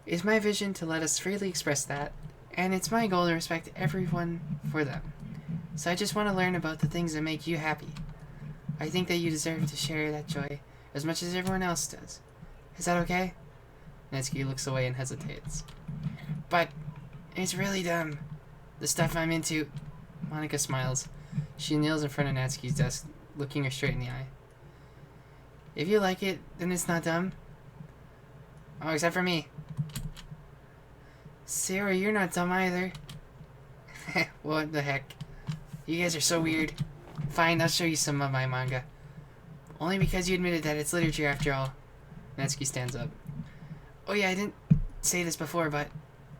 It's my vision to let us freely express that, and it's my goal to respect everyone for them. So I just want to learn about the things that make you happy. I think that you deserve to share that joy as much as everyone else does. Is that okay? Natsuki looks away and hesitates. But it's really dumb. The stuff I'm into. Monica smiles. She kneels in front of Natsuki's desk, looking her straight in the eye. If you like it, then it's not dumb. Oh, except for me. Sarah, you're not dumb either. What the heck? You guys are so weird. Fine, I'll show you some of my manga. Only because you admitted that it's literature after all. Natsuki stands up. Oh yeah, I didn't say this before, but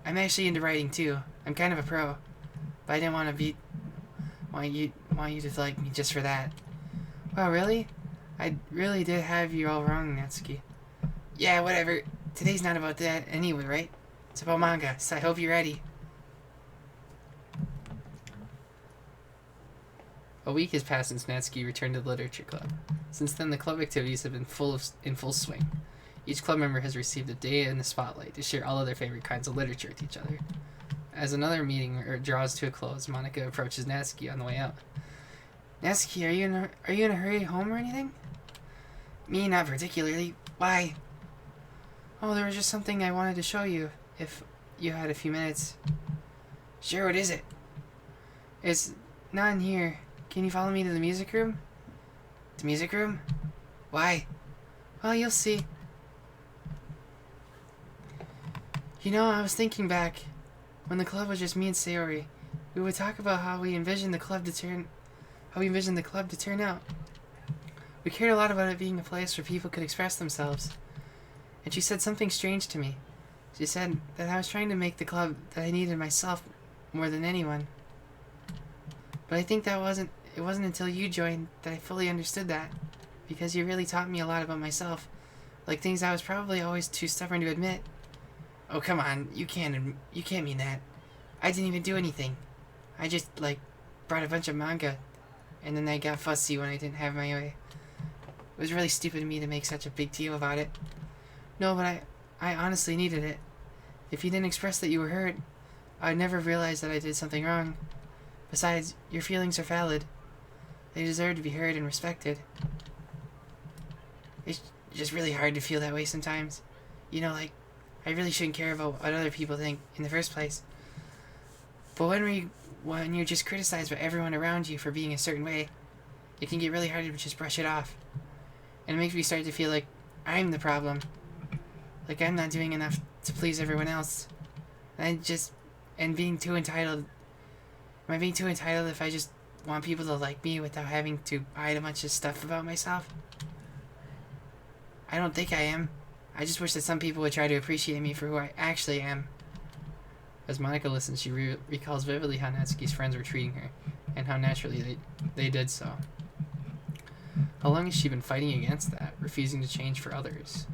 I'm actually into writing too. I'm kind of a pro. But I didn't want you to like me just for that. Wow, really? I really did have you all wrong, Natsuki. Yeah, whatever. Today's not about that anyway, right? It's about manga, so I hope you're ready. A week has passed since Natsuki returned to the literature club. Since then, the club activities have been in full swing. Each club member has received a day in the spotlight to share all of their favorite kinds of literature with each other. As another meeting draws to a close, Monica approaches Natsuki on the way out. Natsuki, are you in a hurry home or anything? Me, not particularly. Why? Oh, there was just something I wanted to show you, if you had a few minutes. Sure, what is it? It's not in here. Can you follow me to the music room? The music room? Why? Well, you'll see. You know, I was thinking back, when the club was just me and Sayori, we would talk about how we envisioned the club to turn out. We cared a lot about it being a place where people could express themselves. And she said something strange to me. She said that I was trying to make the club that I needed myself more than anyone. But I think it wasn't until you joined that I fully understood that, because you really taught me a lot about myself, like things I was probably always too stubborn to admit. Oh, come on, you can't mean that. I didn't even do anything. I just, like, brought a bunch of manga, and then I got fussy when I didn't have my way. It was really stupid of me to make such a big deal about it. No, but I honestly needed it. If you didn't express that you were hurt, I'd never realize that I did something wrong. Besides, your feelings are valid. They deserve to be heard and respected. It's just really hard to feel that way sometimes. You know, like, I really shouldn't care about what other people think in the first place. But when you're just criticized by everyone around you for being a certain way, it can get really hard to just brush it off. And it makes me start to feel like I'm the problem. Like I'm not doing enough to please everyone else. And being too entitled. Am I being too entitled if I just want people to like me without having to hide a bunch of stuff about myself? I don't think I am. I just wish that some people would try to appreciate me for who I actually am. As Monica listens, she recalls vividly how Natsuki's friends were treating her, and how naturally they did so. How long has she been fighting against that, refusing to change for others?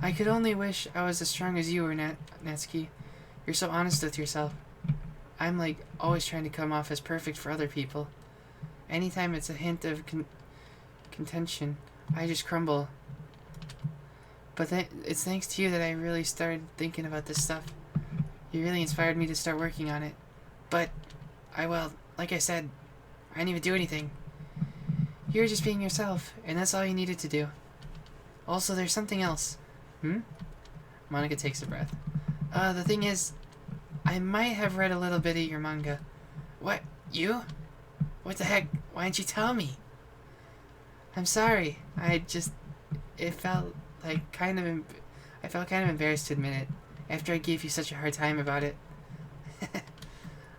I could only wish I was as strong as you were, Natsuki. You're so honest with yourself. I'm like always trying to come off as perfect for other people. Anytime it's a hint of contention, I just crumble. But it's thanks to you that I really started thinking about this stuff. You really inspired me to start working on it. But, like I said, I didn't even do anything. You were just being yourself, and that's all you needed to do. Also, there's something else. Monica takes a breath. The thing is, I might have read a little bit of your manga. What? You? What the heck? Why didn't you tell me? I'm sorry. I felt kind of embarrassed to admit it, after I gave you such a hard time about it.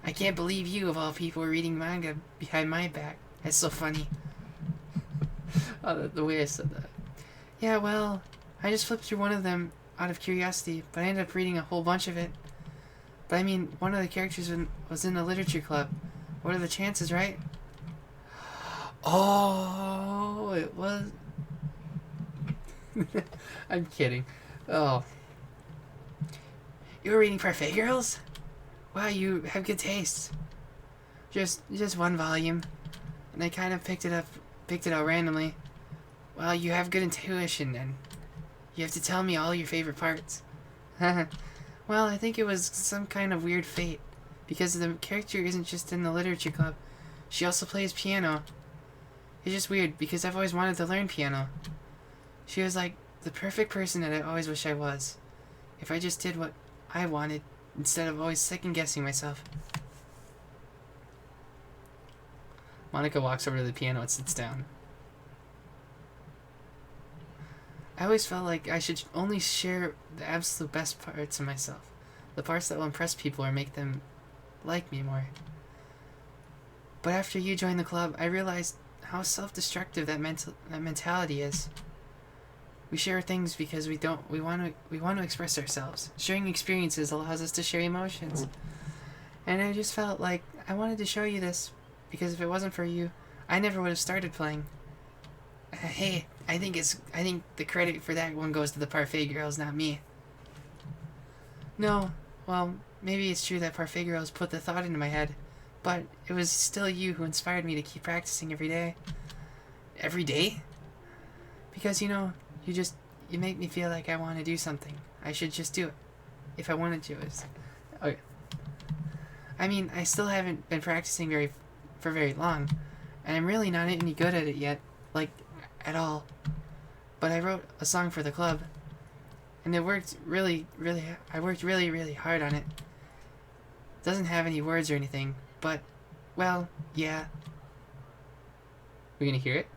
I can't believe you, of all people, were reading manga behind my back. That's so funny. The way I said that. Yeah, well, I just flipped through one of them out of curiosity, but I ended up reading a whole bunch of it. But I mean, one of the characters was in the literature club. What are the chances, right? Oh, it was... I'm kidding. Oh. You were reading Parfait Girls? Wow, you have good taste. Just one volume. And I kind of picked it out randomly. Well, you have good intuition, then. You have to tell me all your favorite parts. Well, I think it was some kind of weird fate. Because the character isn't just in the literature club. She also plays piano. It's just weird, because I've always wanted to learn piano. She was like the perfect person that I always wish I was. If I just did what I wanted, instead of always second-guessing myself. Monica walks over to the piano and sits down. I always felt like I should only share the absolute best parts of myself. The parts that will impress people or make them like me more. But after you joined the club, I realized how self-destructive that mentality is. We share things because we want to express ourselves. Sharing experiences allows us to share emotions. And I just felt like I wanted to show you this, because if it wasn't for you, I never would have started playing. Hey, I think the credit for that one goes to the Parfait Girls, not me. No, well, maybe it's true that Parfait Girls put the thought into my head, but it was still you who inspired me to keep practicing every day. Every day? Because, you make me feel like I want to do something. I should just do it. If I wanted to. Okay. I mean, I still haven't been practicing for very long, and I'm really not any good at it yet, at all. But I wrote a song for the club, and I worked really, really hard on it. It doesn't have any words or anything, but, well, yeah. We gonna hear it?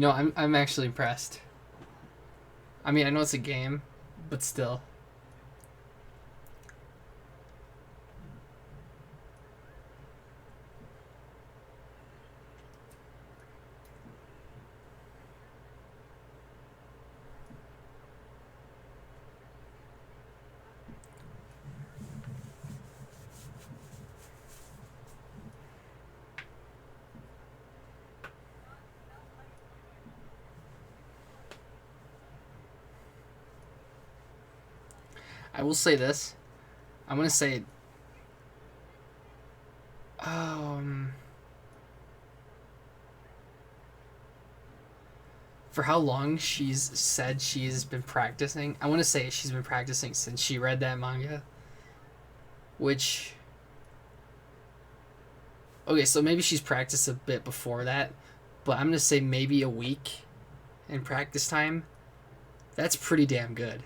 I'm actually impressed. I mean, I know it's a game, but still. I will say this. I'm gonna say. For how long she's said she's been practicing, I want to say she's been practicing since she read that manga. Which. Okay, so maybe she's practiced a bit before that, but I'm gonna say maybe a week in practice time. That's pretty damn good.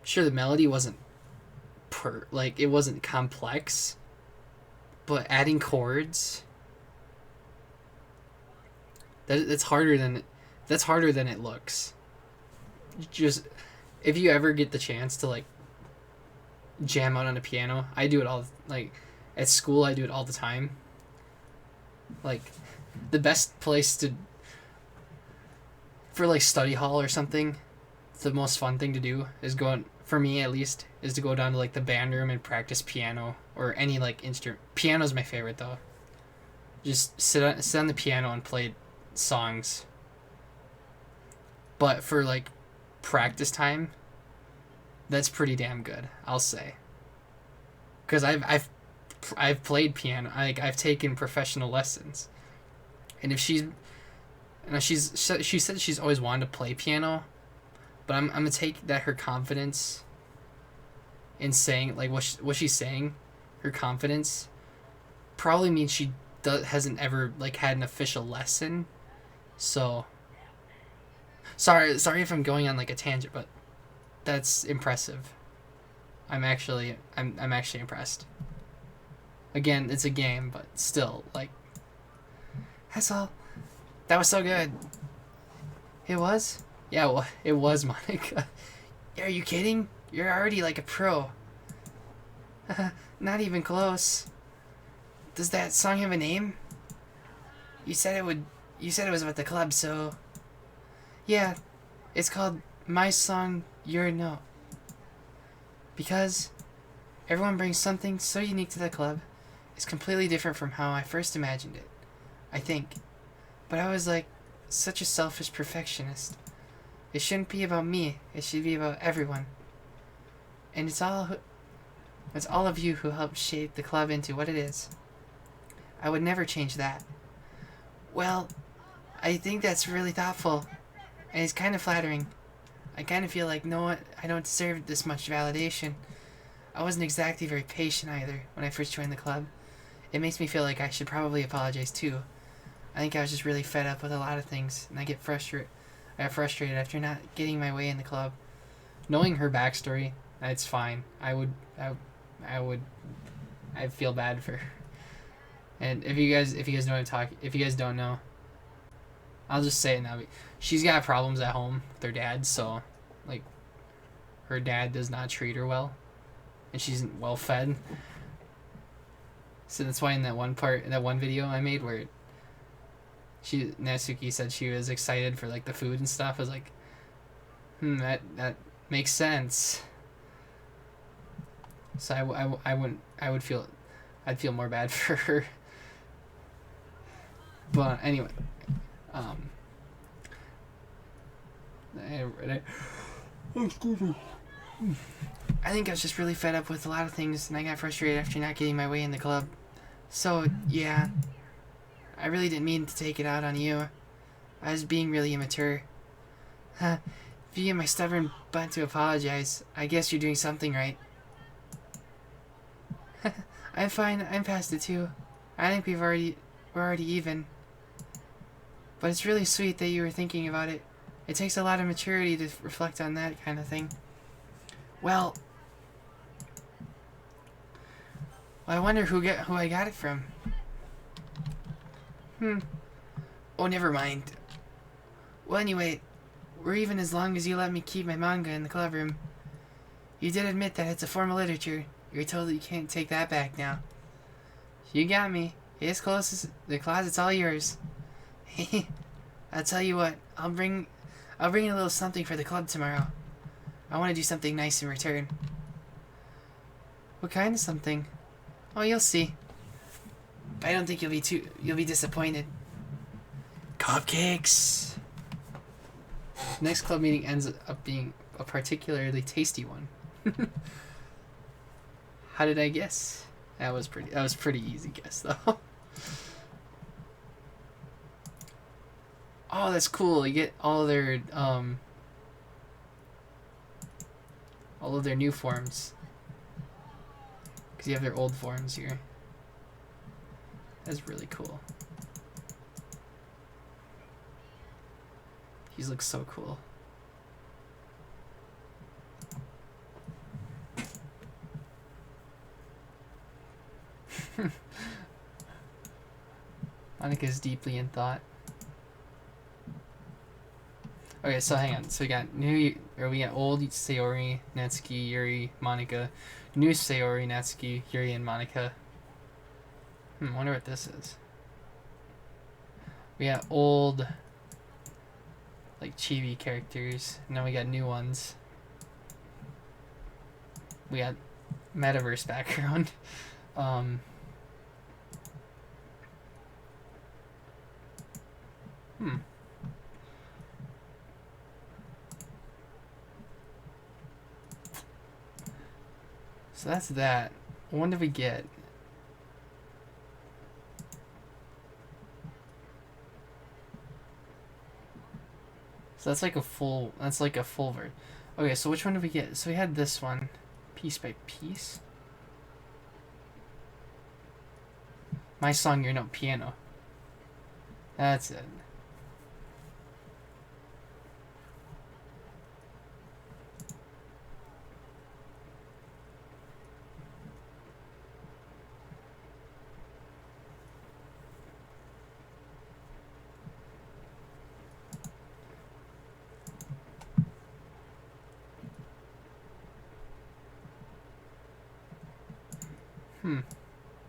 Sure, the melody wasn't it wasn't complex, but adding chords that's harder than it looks. Just if you ever get the chance to like jam out on a piano, I do it all like at school. I do it all the time. Like the best place to for like study hall or something, the most fun thing to do is for me at least, is to go down to like the band room and practice piano or any like instrument. Piano's my favorite though. Just sit on the piano and play songs. But for like practice time, that's pretty damn good, I'll say. Because I've played piano. I've taken professional lessons, and if she said she's always wanted to play piano. But I'm gonna take that her confidence in saying like what she's saying, her confidence probably means she hasn't ever like had an official lesson. So sorry if I'm going on like a tangent, but that's impressive. I'm actually impressed. Again, it's a game, but still, like, that's all. That was so good. It was? Yeah, well, it was, Monica. Are you kidding? You're already like a pro. Not even close. Does that song have a name? You said it was about the club, so... Yeah, it's called My Song, Your Note. Because everyone brings something so unique to the club. It's completely different from how I first imagined it, I think. But I was like such a selfish perfectionist. It shouldn't be about me. It should be about everyone. And it's all of you who helped shape the club into what it is. I would never change that. Well, I think that's really thoughtful. And it's kind of flattering. I kind of feel like I don't deserve this much validation. I wasn't exactly very patient either when I first joined the club. It makes me feel like I should probably apologize too. I think I was just really fed up with a lot of things, and I got frustrated after not getting my way in the club. Knowing her backstory, it's fine. I'd feel bad for her. And if you guys know what I'm talking, if you guys don't know, I'll just say it now. She's got problems at home with her dad, so like her dad does not treat her well, and she's well fed. So that's why in that one video I made where Natsuki said she was excited for like the food and stuff, I was like, that makes sense. So I'd feel more bad for her. But anyway, I think I was just really fed up with a lot of things, and I got frustrated after not getting my way in the club. So yeah, I really didn't mean to take it out on you. I was being really immature. If you get my stubborn butt to apologize, I guess you're doing something right. I'm fine. I'm past it too. I think we're already even. But it's really sweet that you were thinking about it. It takes a lot of maturity to reflect on that kind of thing. Well, I wonder who I got it from. Oh, never mind. Well, anyway, we're even as long as you let me keep my manga in the club room. You did admit that it's a form of literature. You're told that you can't take that back now. You got me. It's close as the closet's all yours. I'll tell you what. I'll bring you a little something for the club tomorrow. I want to do something nice in return. What kind of something? Oh, you'll see. I don't think you'll be disappointed. Cupcakes. Next club meeting ends up being a particularly tasty one. How did I guess? That was pretty easy guess though. Oh, that's cool. You get all of their new forms. Because you have their old forms here. That's really cool. These look so cool. Monika's deeply in thought. Okay, so hang on. So we got old Sayori, Natsuki, Yuri, Monika, new Sayori, Natsuki, Yuri, and Monika. Wonder what this is. We got old, like, chibi characters, and then we got new ones. We got metaverse background. So that's that. What did we get? So that's like a full version. Okay, so which one did we get? So we had this one, piece by piece. My song, your note, piano. That's it.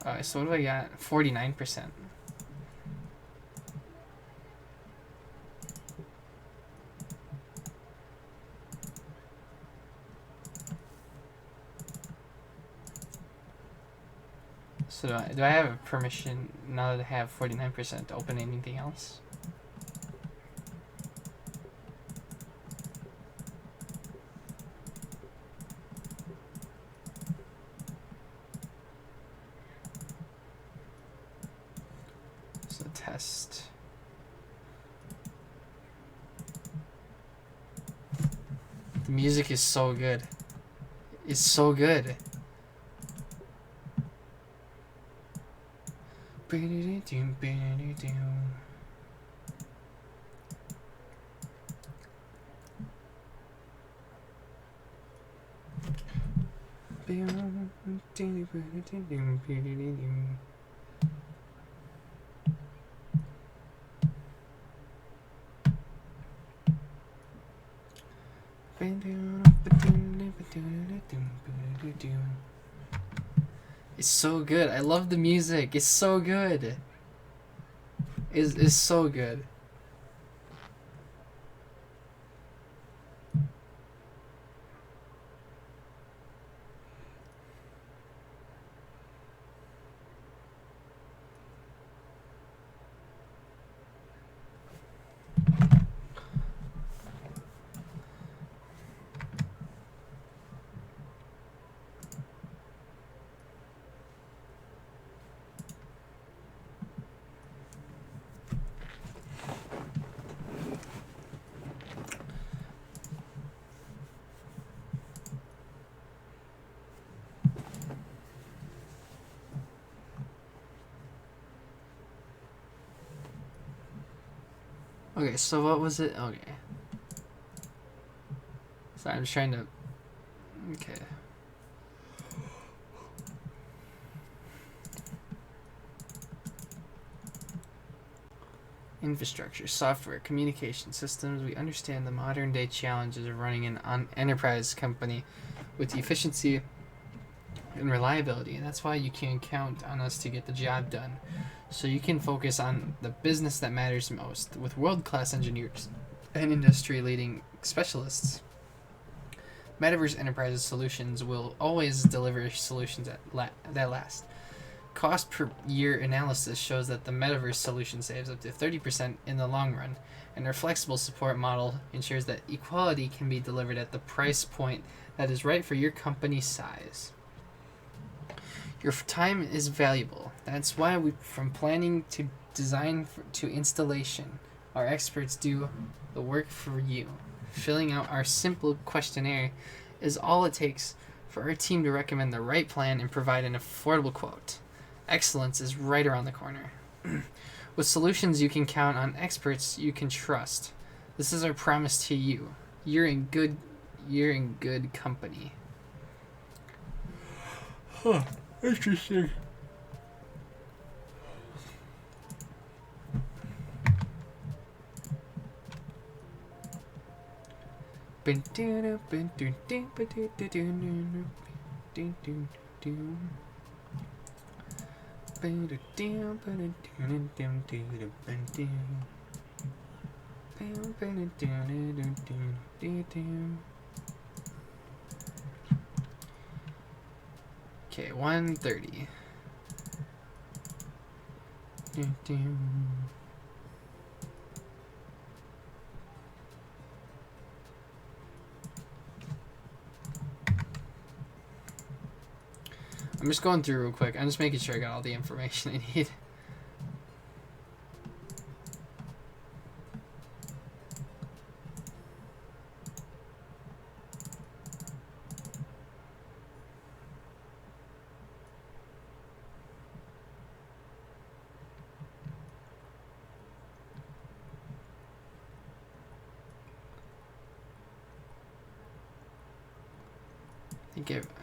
Alright, so what do I got? 49%. So do I have a permission now that I have 49% to open anything else? So test. The music is so good. It's so good. It's so good. I love the music. It's so good. It's so good. Okay, so what was it? Okay. Sorry, I'm just trying to... Okay. Infrastructure, software, communication systems. We understand the modern day challenges of running an enterprise company with efficiency and reliability, and that's why you can count on us to get the job done, so you can focus on the business that matters most with world-class engineers and industry-leading specialists. Metaverse Enterprises Solutions will always deliver solutions that last. Cost per year analysis shows that the Metaverse solution saves up to 30% in the long run, and our flexible support model ensures that equality can be delivered at the price point that is right for your company's size. Your time is valuable. That's why from planning to design to installation, our experts do the work for you. Filling out our simple questionnaire is all it takes for our team to recommend the right plan and provide an affordable quote. Excellence is right around the corner. With solutions you can count on, experts you can trust. This is our promise to you. You're in good company. Huh. Interesting. Okay, 1:30. I'm just going through real quick. I'm just making sure I got all the information I need.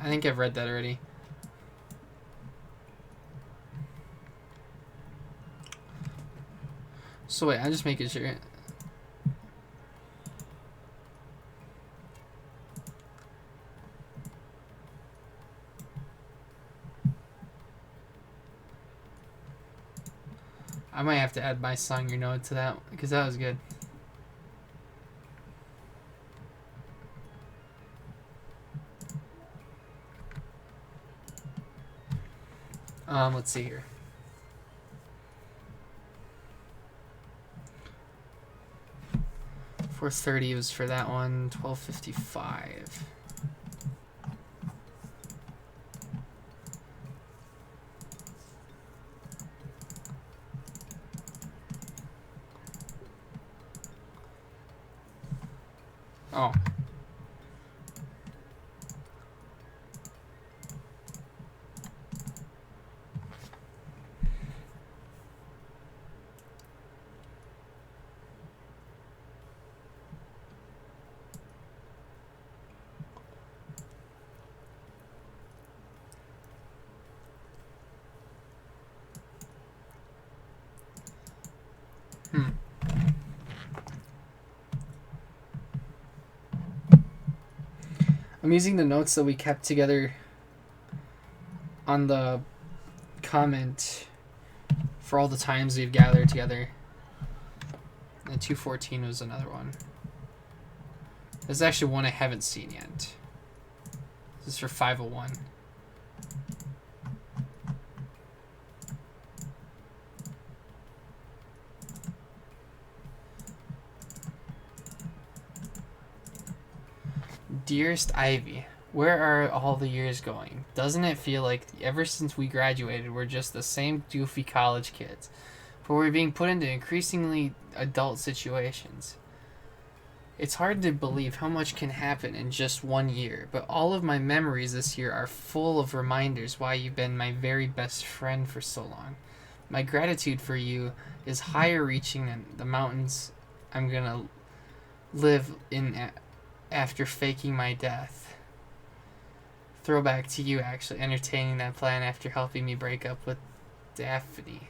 I think I've read that already. So wait, I'm just making sure. I might have to add my song your note to that because that was good. Let's see here. $4:30 was for that one. $12.55. Oh. I'm using the notes that we kept together on the comment for all the times we've gathered together. And 214 was another one. There's actually one I haven't seen yet. This is for 501. Dearest Ivy, where are all the years going? Doesn't it feel like ever since we graduated, we're just the same goofy college kids? But we're being put into increasingly adult situations. It's hard to believe how much can happen in just 1 year, but all of my memories this year are full of reminders why you've been my very best friend for so long. My gratitude for you is higher reaching than the mountains I'm gonna live in after faking my death. Throwback to you actually entertaining that plan after helping me break up with Daphne.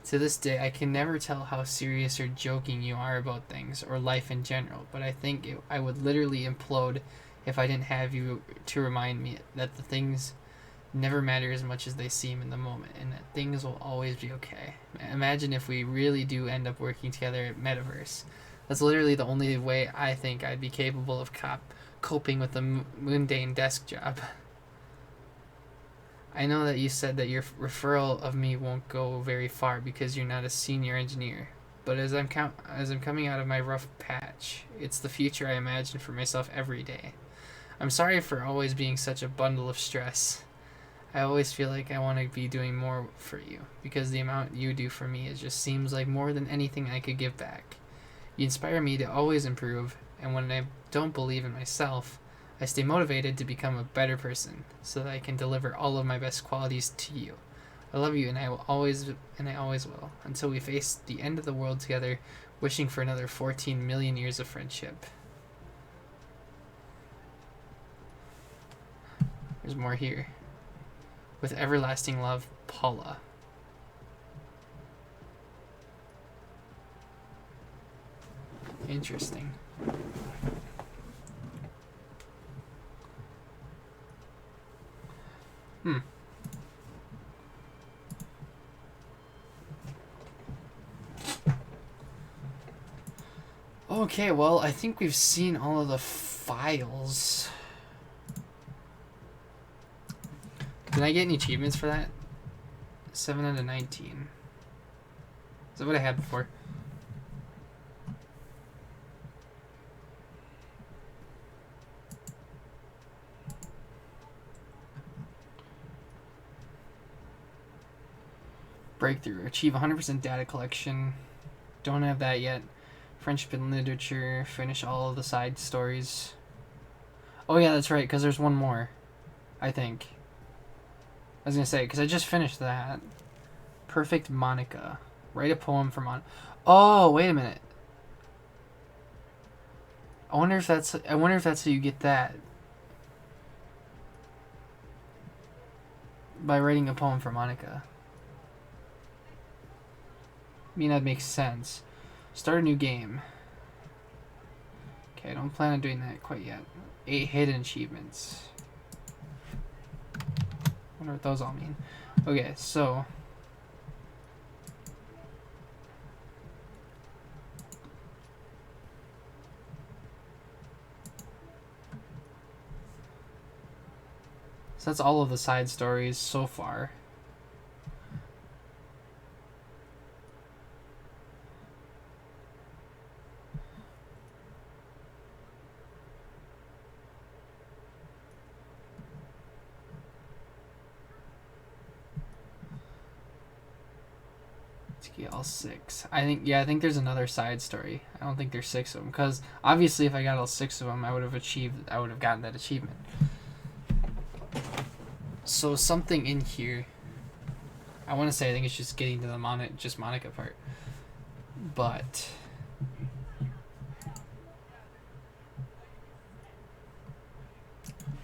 To this day, I can never tell how serious or joking you are about things, or life in general, but I think I would literally implode if I didn't have you to remind me that the things never matter as much as they seem in the moment, and that things will always be okay. Imagine if we really do end up working together at Metaverse. That's literally the only way I think I'd be capable of coping with a mundane desk job. I know that you said that your referral of me won't go very far because you're not a senior engineer, but as I'm coming out of my rough patch, it's the future I imagine for myself every day. I'm sorry for always being such a bundle of stress. I always feel like I want to be doing more for you, because the amount you do for me, it just seems like more than anything I could give back. You inspire me to always improve, and when I don't believe in myself, I stay motivated to become a better person, so that I can deliver all of my best qualities to you. I love you, and I always will, until we face the end of the world together, wishing for another 14 million years of friendship. There's more here. With everlasting love, Paula. Interesting. Okay, well, I think we've seen all of the files. Did I get any achievements for that? 7 out of 19. Is that what I had before? Breakthrough. Achieve 100% data collection. Don't have that yet. Friendship and literature. Finish all of the side stories. Oh yeah, that's right, because there's one more. I think. I was going to say, because I just finished that. Perfect Monica. Write a poem for Monica. Oh, wait a minute. I wonder if that's how you get that. By writing a poem for Monica. I mean, that makes sense. Start a new game. Okay, I don't plan on doing that quite yet. 8 hidden achievements. Wonder what those all mean. Okay, so that's all of the side stories so far. All 6. I think there's another side story. I don't think there's 6 of them, because obviously if I got all 6 of them, I would have gotten that achievement. So something in here, I want to say I think it's just getting to the Monica part, but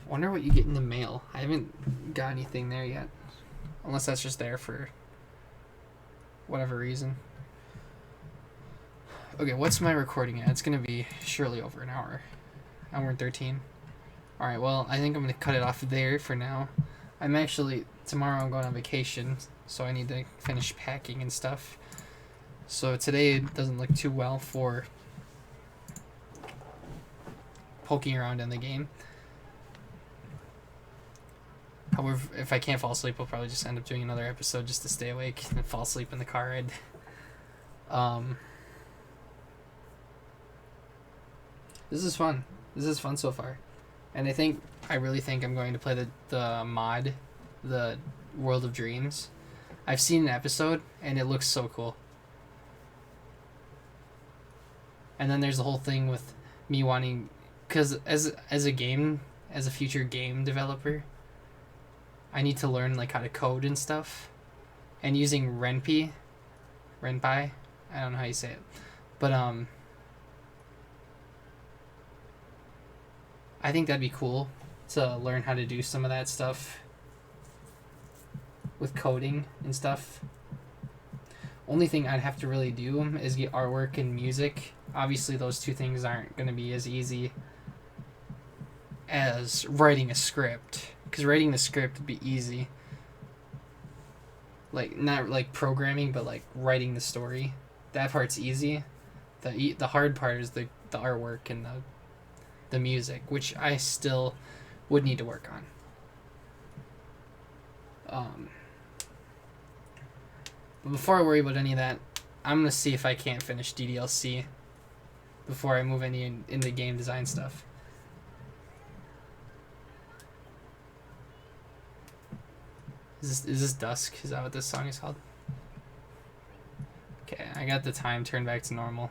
wonder what you get in the mail. I haven't got anything there yet, unless that's just there for whatever reason. Okay, what's my recording at? It's gonna be surely over an hour. Hour and 13. Alright, well, I think I'm gonna cut it off there for now. Tomorrow I'm going on vacation, so I need to finish packing and stuff. So today it doesn't look too well for poking around in the game. However, if I can't fall asleep, I'll probably just end up doing another episode just to stay awake and fall asleep in the car ride. This is fun. This is fun so far. And I really think I'm going to play the mod, the World of Dreams. I've seen an episode, and it looks so cool. And then there's the whole thing with me wanting... Because as a future game developer, I need to learn like how to code and stuff, and using Ren'Py, I don't know how you say it, but I think that'd be cool to learn how to do some of that stuff with coding and stuff. Only thing I'd have to really do is get artwork and music. Obviously those two things aren't going to be as easy as writing a script, because writing the script would be easy. Like, not like programming, but like writing the story. That part's easy. The hard part is the artwork and the music, which I still would need to work on. But before I worry about any of that, I'm gonna see if I can't finish DDLC before I move into game design stuff. Is this Dusk? Is that what this song is called? Okay, I got the time turned back to normal.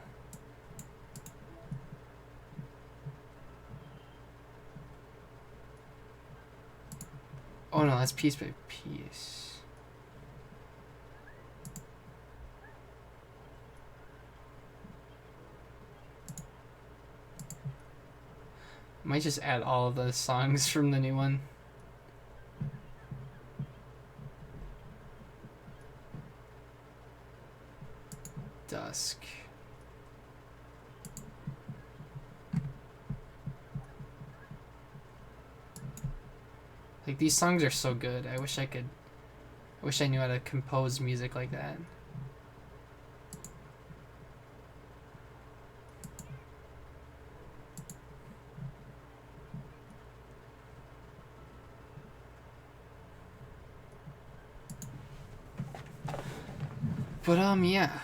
Oh no, that's piece by piece. Might just add all of the songs from the new one. Dusk. Like, these songs are so good. I wish I knew how to compose music like that. But yeah.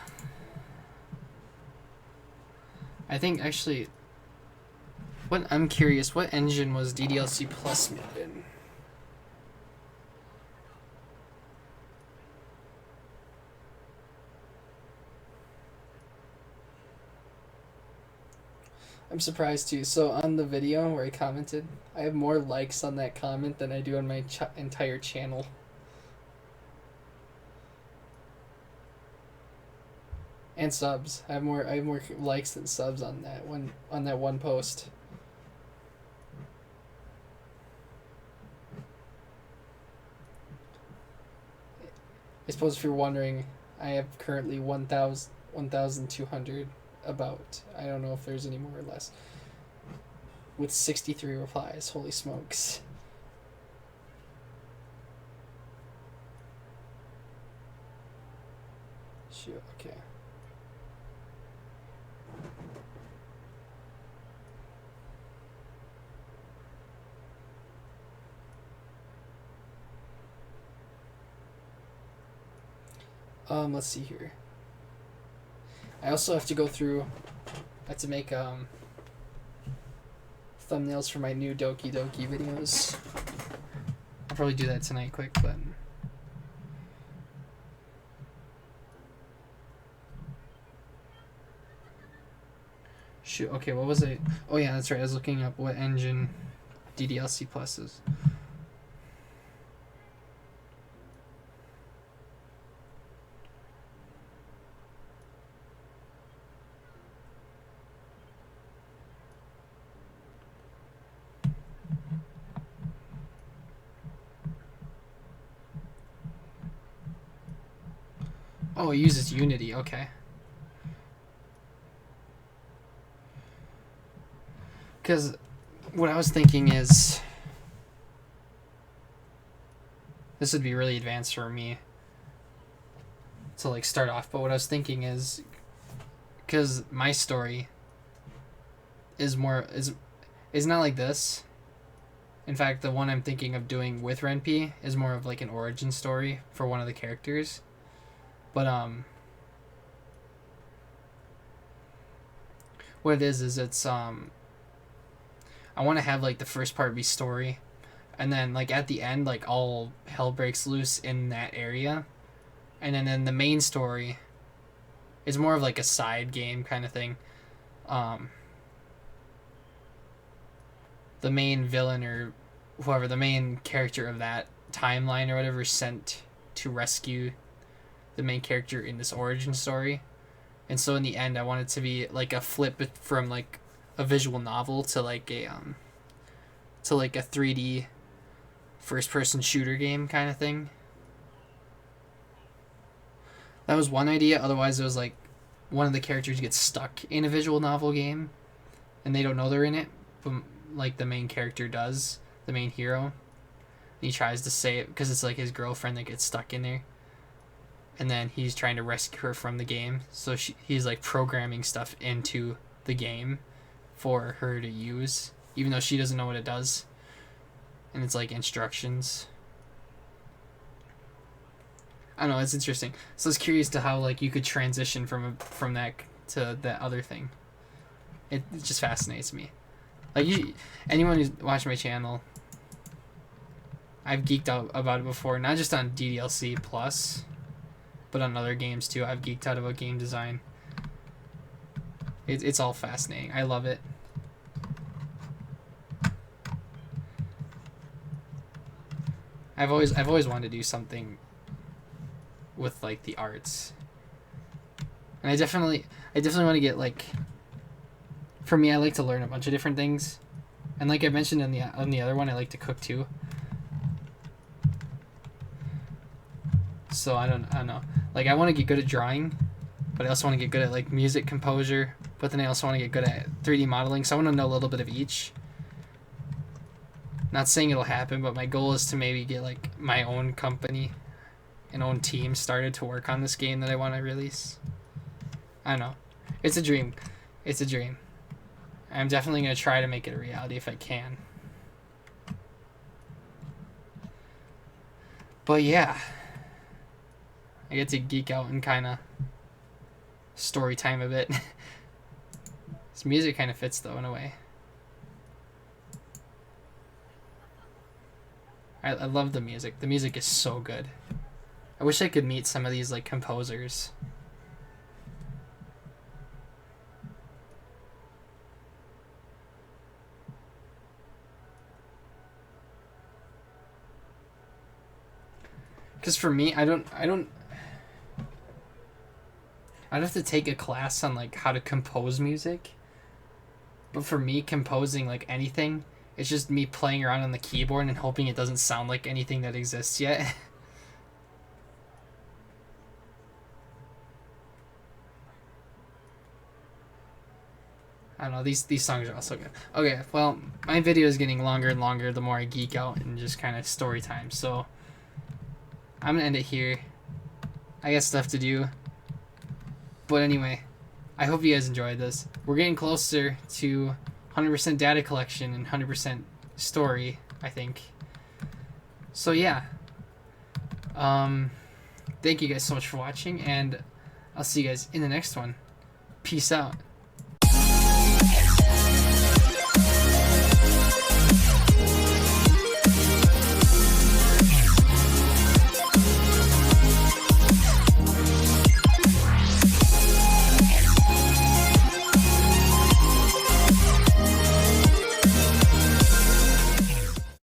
I think actually, I'm curious, what engine was DDLC Plus made in? I'm surprised too. So on the video where I commented, I have more likes on that comment than I do on my entire channel. And subs. I have more likes than subs on that one post. I suppose if you're wondering, I have currently 1,200 about. I don't know if there's any more or less. With 63 replies. Holy smokes. Shoot, okay. Let's see here. I also have to go through. I have to make thumbnails for my new Doki Doki videos. I'll probably do that tonight quick, but shoot, okay, what was it? Oh yeah, that's right, I was looking up what engine DDLC Plus is. Oh, it uses Unity, okay. Because what I was thinking is, this would be really advanced for me to like start off, but what I was thinking is, because my story is not like this. In fact, the one I'm thinking of doing with Renpy is more of like an origin story for one of the characters. But what it is it's I want to have like the first part be story, and then like at the end like all hell breaks loose in that area, and then the main story is more of like a side game kind of thing. The main villain or whoever, the main character of that timeline or whatever, is sent to rescue the main character in this origin story. And so in the end I want it to be like a flip from like a visual novel to like a 3D first person shooter game kind of thing. That was one idea. Otherwise it was like one of the characters gets stuck in a visual novel game and they don't know they're in it, but like the main character does, the main hero. And he tries to save, because it's like his girlfriend that gets stuck in there, and then he's trying to rescue her from the game. So he's like programming stuff into the game for her to use, even though she doesn't know what it does. And it's like instructions. I don't know, it's interesting. So I was curious to how like you could transition from that to that other thing. It just fascinates me. Like anyone who's watched my channel, I've geeked out about it before, not just on DDLC Plus, but on other games too. I've geeked out about game design. It's all fascinating. I love it. I've always wanted to do something with like the arts, and I definitely want to get like. For me, I like to learn a bunch of different things, and like I mentioned on the other one, I like to cook too. So I don't know. Like I want to get good at drawing, but I also want to get good at like music composure. But then I also want to get good at 3D modeling. So I want to know a little bit of each. Not saying it'll happen, but my goal is to maybe get like my own company, an own team started to work on this game that I want to release. I don't know. It's a dream. It's a dream. I'm definitely going to try to make it a reality if I can. But yeah, I get to geek out and kind of story time a bit. This music kind of fits though in a way. I love the music. The music is so good. I wish I could meet some of these like composers. Because for me, I'd have to take a class on like how to compose music. But for me, composing like anything, it's just me playing around on the keyboard and hoping it doesn't sound like anything that exists yet. I don't know, these songs are also good. Okay, well, my video is getting longer and longer the more I geek out and just kind of story time. So I'm gonna end it here. I got stuff to do. But anyway, I hope you guys enjoyed this. We're getting closer to 100% data collection and 100% story, I think. So yeah. Thank you guys so much for watching, and I'll see you guys in the next one. Peace out.